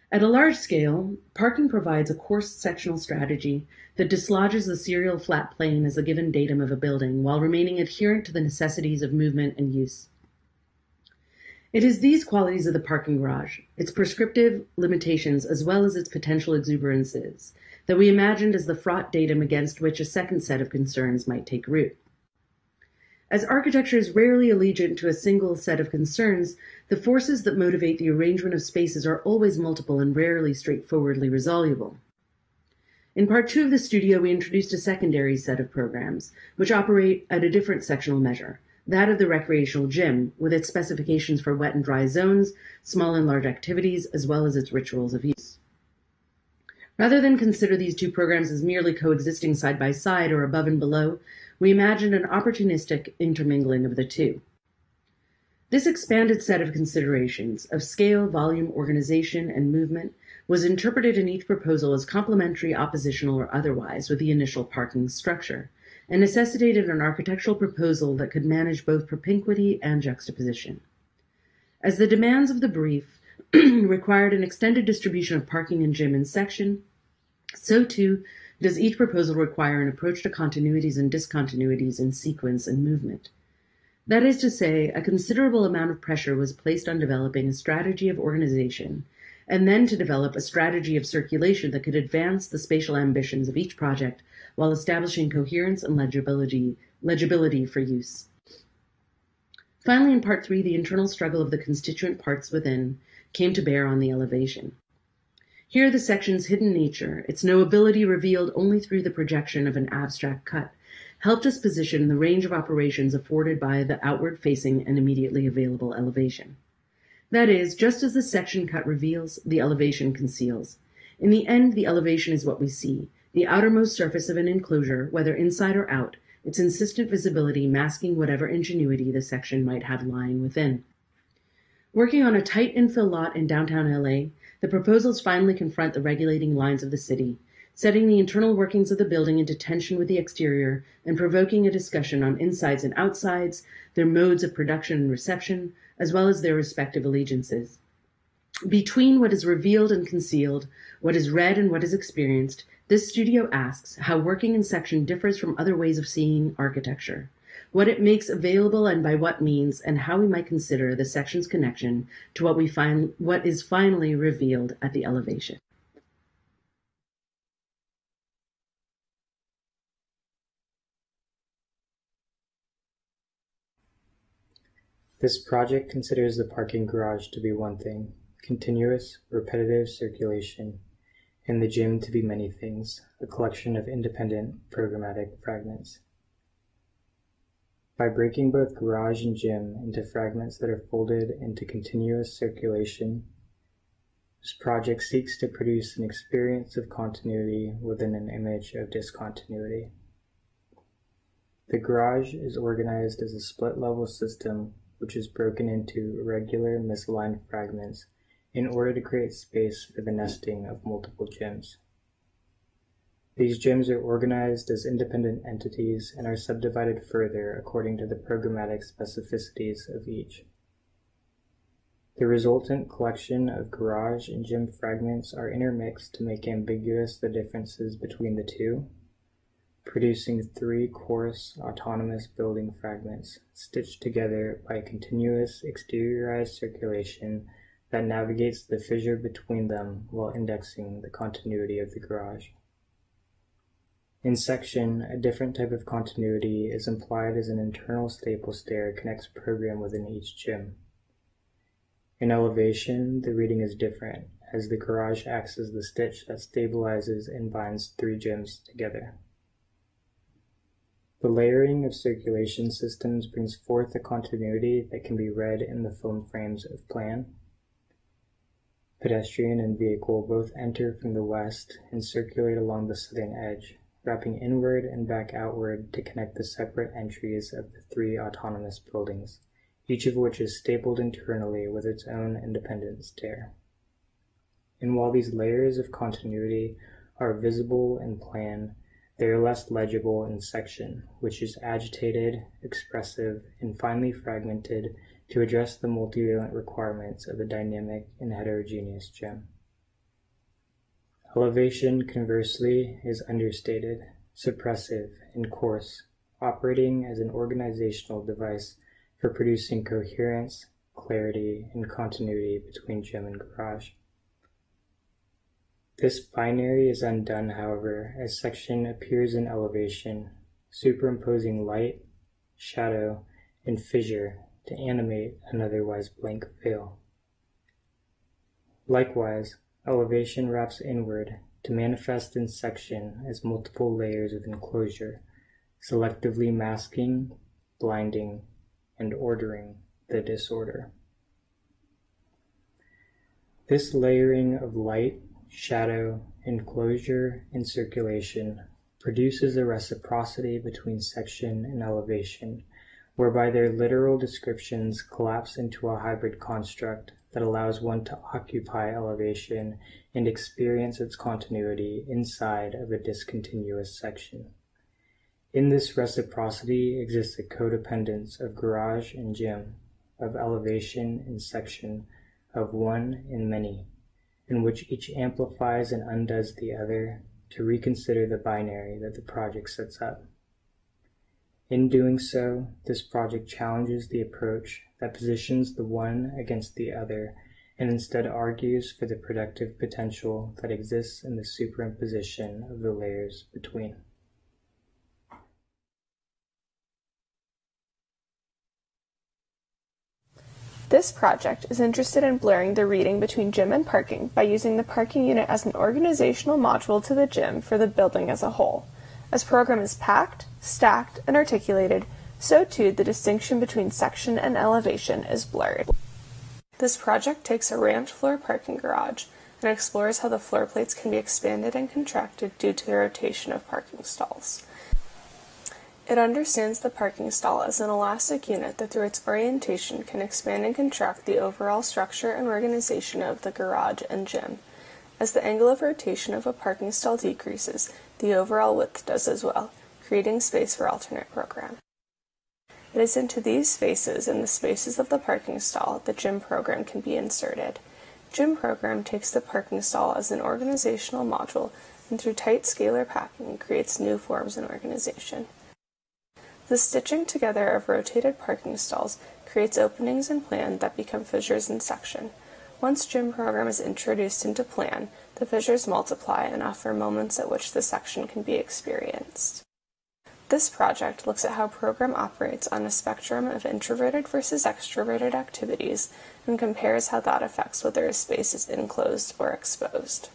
At a large scale, parking provides a coarse sectional strategy that dislodges the serial flat plane as a given datum of a building while remaining adherent to the necessities of movement and use. It is these qualities of the parking garage, its prescriptive limitations as well as its potential exuberances, that we imagined as the fraught datum against which a second set of concerns might take root. As architecture is rarely allegiant to a single set of concerns, the forces that motivate the arrangement of spaces are always multiple and rarely straightforwardly resoluble. In part 2 of the studio, we introduced a secondary set of programs, which operate at a different sectional measure, that of the recreational gym, with its specifications for wet and dry zones, small and large activities, as well as its rituals of use. Rather than consider these two programs as merely coexisting side by side or above and below, we imagined an opportunistic intermingling of the two. This expanded set of considerations of scale, volume, organization, and movement was interpreted in each proposal as complementary, oppositional, or otherwise with the initial parking structure, and necessitated an architectural proposal that could manage both propinquity and juxtaposition. As the demands of the brief required an extended distribution of parking and gym in section, so too does each proposal require an approach to continuities and discontinuities in sequence and movement. That is to say, a considerable amount of pressure was placed on developing a strategy of organization, and then to develop a strategy of circulation that could advance the spatial ambitions of each project while establishing coherence and legibility for use. Finally, in part 3, the internal struggle of the constituent parts within came to bear on the elevation. Here the section's hidden nature, its knowability revealed only through the projection of an abstract cut, helped us position the range of operations afforded by the outward-facing and immediately available elevation. That is, just as the section cut reveals, the elevation conceals. In the end, the elevation is what we see, the outermost surface of an enclosure, whether inside or out, its insistent visibility masking whatever ingenuity the section might have lying within. Working on a tight infill lot in downtown LA, the proposals finally confront the regulating lines of the city, setting the internal workings of the building into tension with the exterior and provoking a discussion on insides and outsides, their modes of production and reception, as well as their respective allegiances. Between what is revealed and concealed, what is read and what is experienced, this studio asks how working in section differs from other ways of seeing architecture, what it makes available and by what means, and how we might consider the section's connection to what is finally revealed at the elevation.
This project considers the parking garage to be one thing, continuous, repetitive circulation, and the gym to be many things, a collection of independent programmatic fragments. By breaking both garage and gym into fragments that are folded into continuous circulation, this project seeks to produce an experience of continuity within an image of discontinuity. The garage is organized as a split-level system which is broken into irregular, misaligned fragments in order to create space for the nesting of multiple gyms. These gyms are organized as independent entities and are subdivided further according to the programmatic specificities of each. The resultant collection of garage and gym fragments are intermixed to make ambiguous the differences between the two, producing 3 coarse, autonomous building fragments stitched together by a continuous exteriorized circulation that navigates the fissure between them while indexing the continuity of the garage. In section, a different type of continuity is implied as an internal staple stair connects program within each gym. In elevation, the reading is different, as the garage acts as the stitch that stabilizes and binds 3 gyms together. The layering of circulation systems brings forth a continuity that can be read in the film frames of plan. Pedestrian and vehicle both enter from the west and circulate along the southern edge, wrapping inward and back outward to connect the separate entries of the 3 autonomous buildings, each of which is stapled internally with its own independent stair. And while these layers of continuity are visible in plan, they are less legible in section, which is agitated, expressive, and finely fragmented to address the multivalent requirements of a dynamic and heterogeneous gym. Elevation, conversely, is understated, suppressive, and coarse, operating as an organizational device for producing coherence, clarity, and continuity between gym and garage. This binary is undone, however, as section appears in elevation, superimposing light, shadow, and fissure to animate an otherwise blank veil. Likewise, elevation wraps inward to manifest in section as multiple layers of enclosure, selectively masking, blinding, and ordering the disorder. This layering of light, shadow, enclosure, and circulation produces a reciprocity between section and elevation, whereby their literal descriptions collapse into a hybrid construct that allows one to occupy elevation and experience its continuity inside of a discontinuous section. In this reciprocity exists a codependence of garage and gym, of elevation and section, of one and many, in which each amplifies and undoes the other to reconsider the binary that the project sets up. In doing so, this project challenges the approach that positions the one against the other and instead argues for the productive potential that exists in the superimposition of the layers between.
This project is interested in blurring the reading between gym and parking by using the parking unit as an organizational module to the gym for the building as a whole. As program is packed, stacked, and articulated, so too the distinction between section and elevation is blurred. This project takes a ramped floor parking garage and explores how the floor plates can be expanded and contracted due to the rotation of parking stalls. It understands the parking stall as an elastic unit that through its orientation can expand and contract the overall structure and organization of the garage and gym. As the angle of rotation of a parking stall decreases, the overall width does as well, creating space for alternate program. It is into these spaces and the spaces of the parking stall the gym program can be inserted. Gym program takes the parking stall as an organizational module and through tight scalar packing creates new forms and organization. The stitching together of rotated parking stalls creates openings in plan that become fissures in section. Once gym program is introduced into plan, the fissures multiply and offer moments at which the section can be experienced. This project looks at how program operates on a spectrum of introverted versus extroverted activities and compares how that affects whether a space is enclosed or exposed.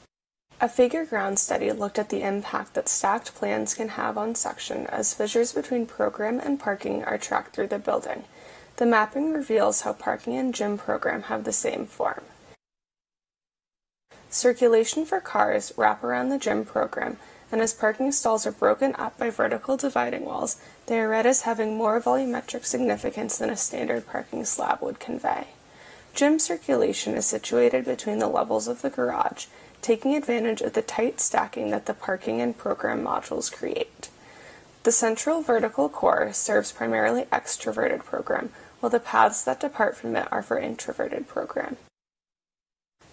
A figure ground study looked at the impact that stacked plans can have on section as fissures between program and parking are tracked through the building. The mapping reveals how parking and gym program have the same form. Circulation for cars wrap around the gym program, and as parking stalls are broken up by vertical dividing walls, they are read as having more volumetric significance than a standard parking slab would convey. Gym circulation is situated between the levels of the garage, taking advantage of the tight stacking that the parking and program modules create. The central vertical core serves primarily extroverted program, while the paths that depart from it are for introverted program.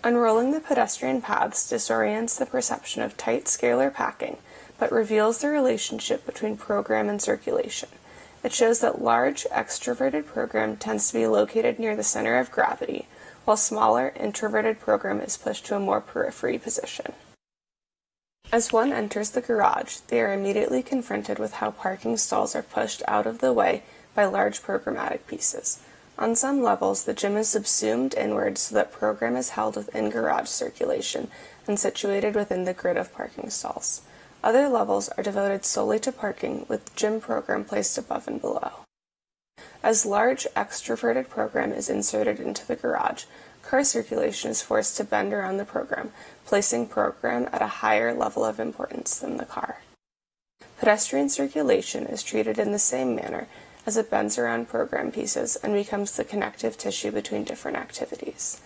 Unrolling the pedestrian paths disorients the perception of tight scalar packing, but reveals the relationship between program and circulation. It shows that large, extroverted program tends to be located near the center of gravity, while smaller, introverted program is pushed to a more periphery position. As one enters the garage, they are immediately confronted with how parking stalls are pushed out of the way by large programmatic pieces. On some levels, the gym is subsumed inward so that program is held within garage circulation and situated within the grid of parking stalls. Other levels are devoted solely to parking, with gym program placed above and below. As large, extroverted program is inserted into the garage, car circulation is forced to bend around the program, placing program at a higher level of importance than the car. Pedestrian circulation is treated in the same manner, as it bends around program pieces and becomes the connective tissue between different activities.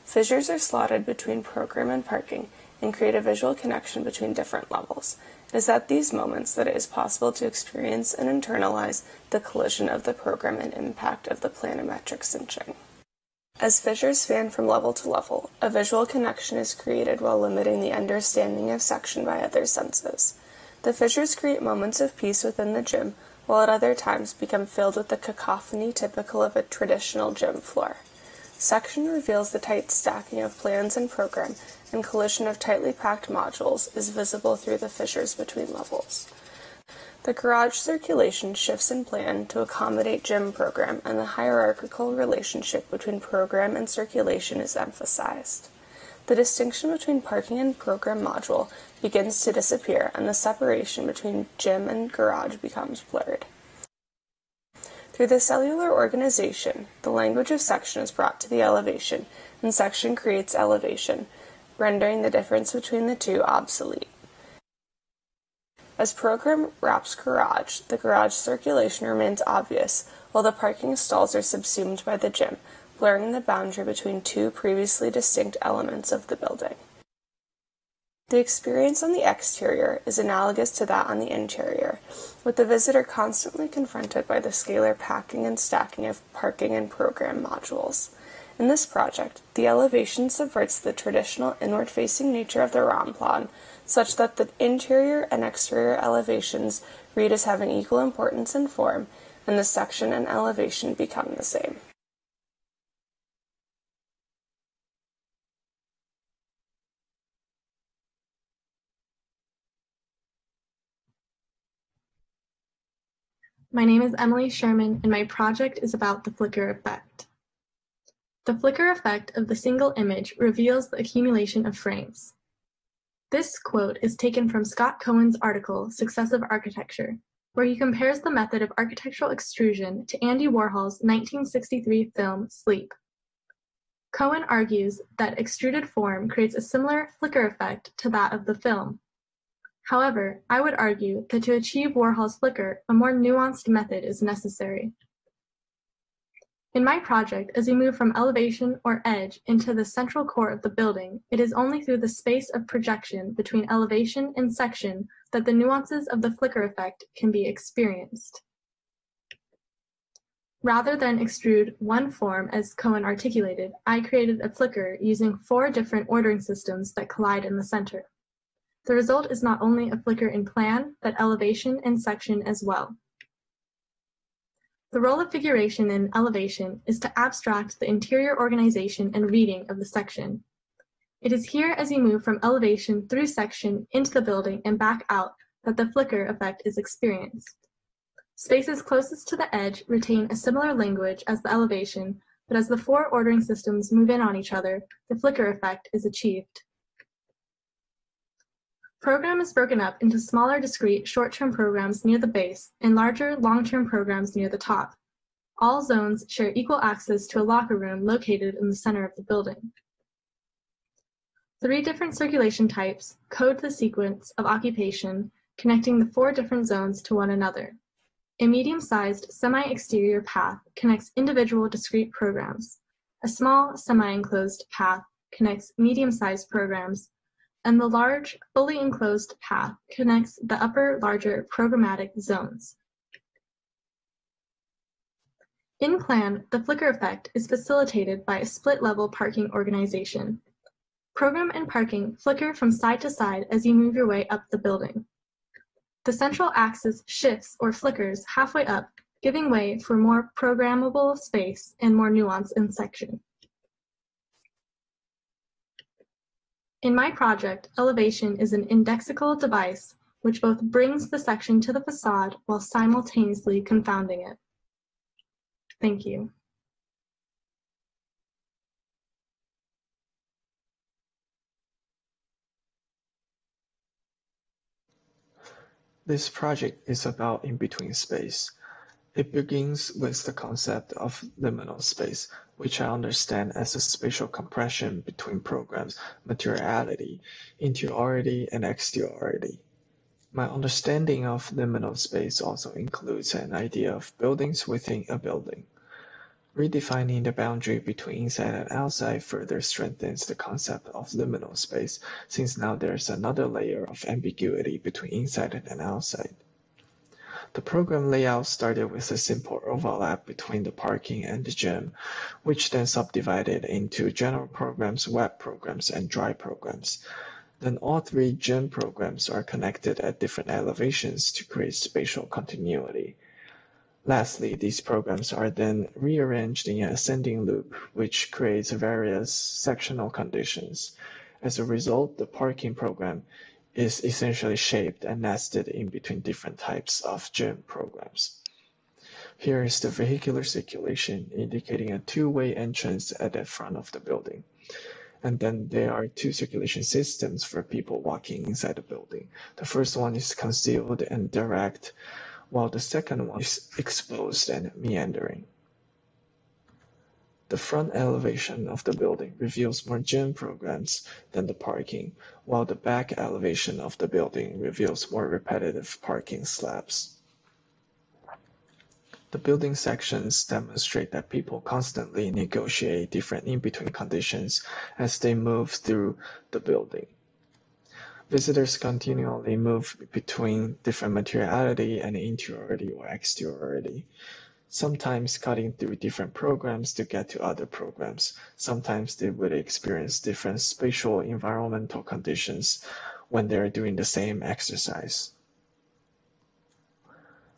Fissures are slotted between program and parking and create a visual connection between different levels. It is at these moments that it is possible to experience and internalize the collision of the program and impact of the planimetric cinching. As fissures span from level to level, a visual connection is created while limiting the understanding of section by other senses. The fissures create moments of peace within the gym, while at other times become filled with the cacophony typical of a traditional gym floor. Section reveals the tight stacking of plans and program, and collision of tightly packed modules is visible through the fissures between levels. The garage circulation shifts in plan to accommodate gym program, and the hierarchical relationship between program and circulation is emphasized. The distinction between parking and program module begins to disappear, and the separation between gym and garage becomes blurred. Through the cellular organization, the language of section is brought to the elevation, and section creates elevation, rendering the difference between the two obsolete. As program wraps garage, the garage circulation remains obvious, while the parking stalls are subsumed by the gym, blurring the boundary between two previously distinct elements of the building. The experience on the exterior is analogous to that on the interior, with the visitor constantly confronted by the scalar packing and stacking of parking and program modules. In this project, the elevation subverts the traditional inward-facing nature of the Ramplan, such that the interior and exterior elevations read as having equal importance and form, and the section and elevation become the same.
My name is Emily Sherman, and my project is about the flicker effect. The flicker effect of the single image reveals the accumulation of frames. This quote is taken from Scott Cohen's article, Successive Architecture, where he compares the method of architectural extrusion to Andy Warhol's 1963 film, Sleep. Cohen argues that extruded form creates a similar flicker effect to that of the film. However, I would argue that to achieve Warhol's flicker, a more nuanced method is necessary. In my project, as we move from elevation or edge into the central core of the building, it is only through the space of projection between elevation and section that the nuances of the flicker effect can be experienced. Rather than extrude one form as Cohen articulated, I created a flicker using 4 different ordering systems that collide in the center. The result is not only a flicker in plan, but elevation and section as well. The role of figuration in elevation is to abstract the interior organization and reading of the section. It is here as you move from elevation through section into the building and back out that the flicker effect is experienced. Spaces closest to the edge retain a similar language as the elevation, but as the 4 ordering systems move in on each other, the flicker effect is achieved. Program is broken up into smaller discrete short-term programs near the base and larger long-term programs near the top. All zones share equal access to a locker room located in the center of the building. 3 different circulation types code the sequence of occupation connecting the 4 different zones to one another. A medium-sized semi-exterior path connects individual discrete programs. A small semi-enclosed path connects medium-sized programs, and the large, fully enclosed path connects the upper, larger programmatic zones. In plan, the flicker effect is facilitated by a split-level parking organization. Program and parking flicker from side to side as you move your way up the building. The central axis shifts or flickers halfway up, giving way for more programmable space and more nuance in section. In my project, elevation is an indexical device which both brings the section to the facade while simultaneously confounding it. Thank you.
This project is about in-between space. It begins with the concept of liminal space, which I understand as a spatial compression between programs, materiality, interiority, and exteriority. My understanding of liminal space also includes an idea of buildings within a building. Redefining the boundary between inside and outside further strengthens the concept of liminal space, since now there's another layer of ambiguity between inside and outside. The program layout started with a simple overlap between the parking and the gym, which then subdivided into general programs, wet programs, and dry programs. Then all 3 gym programs are connected at different elevations to create spatial continuity. Lastly, these programs are then rearranged in an ascending loop, which creates various sectional conditions. As a result, the parking program is essentially shaped and nested in between different types of gym programs. Here is the vehicular circulation, indicating a two-way entrance at the front of the building. And then there are two circulation systems for people walking inside the building. The first one is concealed and direct, while the second one is exposed and meandering. The front elevation of the building reveals more gym programs than the parking, while the back elevation of the building reveals more repetitive parking slabs. The building sections demonstrate that people constantly negotiate different in-between conditions as they move through the building. Visitors continually move between different materiality and interiority or exteriority, sometimes cutting through different programs to get to other programs. Sometimes they would experience different spatial environmental conditions when they're doing the same exercise.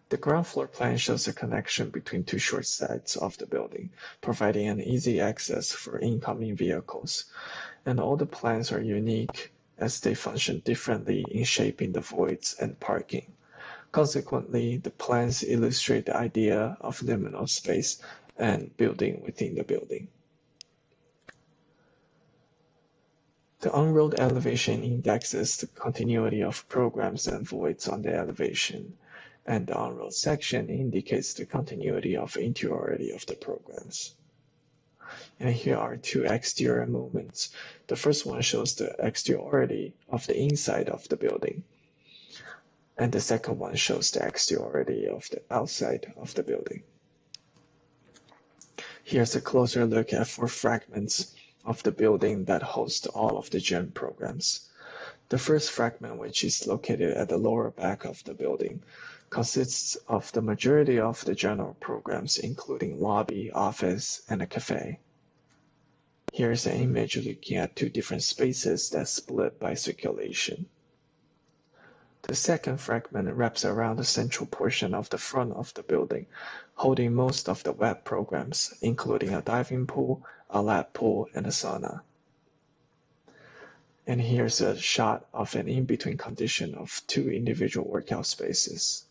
The ground floor plan shows a connection between two short sides of the building, providing an easy access for incoming vehicles. And all the plans are unique as they function differently in shaping the voids and parking. Consequently, the plans illustrate the idea of liminal space and building within the building. The unrolled elevation indexes the continuity of programs and voids on the elevation, and the unrolled section indicates the continuity of interiority of the programs. And here are two exterior movements. The first one shows the exteriority of the inside of the building, and the second one shows the exteriority of the outside of the building. Here's a closer look at 4 fragments of the building that host all of the gym programs. The first fragment, which is located at the lower back of the building, consists of the majority of the general programs, including lobby, office, and a cafe. Here's an image looking at 2 different spaces that split by circulation. The second fragment wraps around the central portion of the front of the building, holding most of the web programs, including a diving pool, a lap pool, and a sauna. And here's a shot of an in-between condition of 2 individual workout spaces.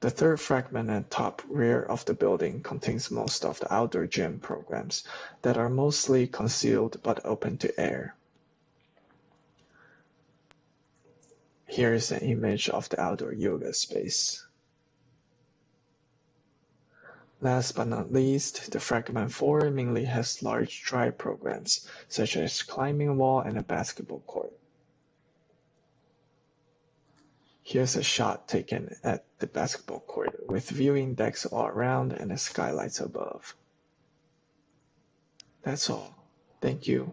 The third fragment at top rear of the building contains most of the outdoor gym programs that are mostly concealed but open to air. Here is an image of the outdoor yoga space. Last but not least, the fragment 4 mainly has large dry programs, such as climbing wall and a basketball court. Here's a shot taken at the basketball court with viewing decks all around and the skylights above. That's all. Thank you.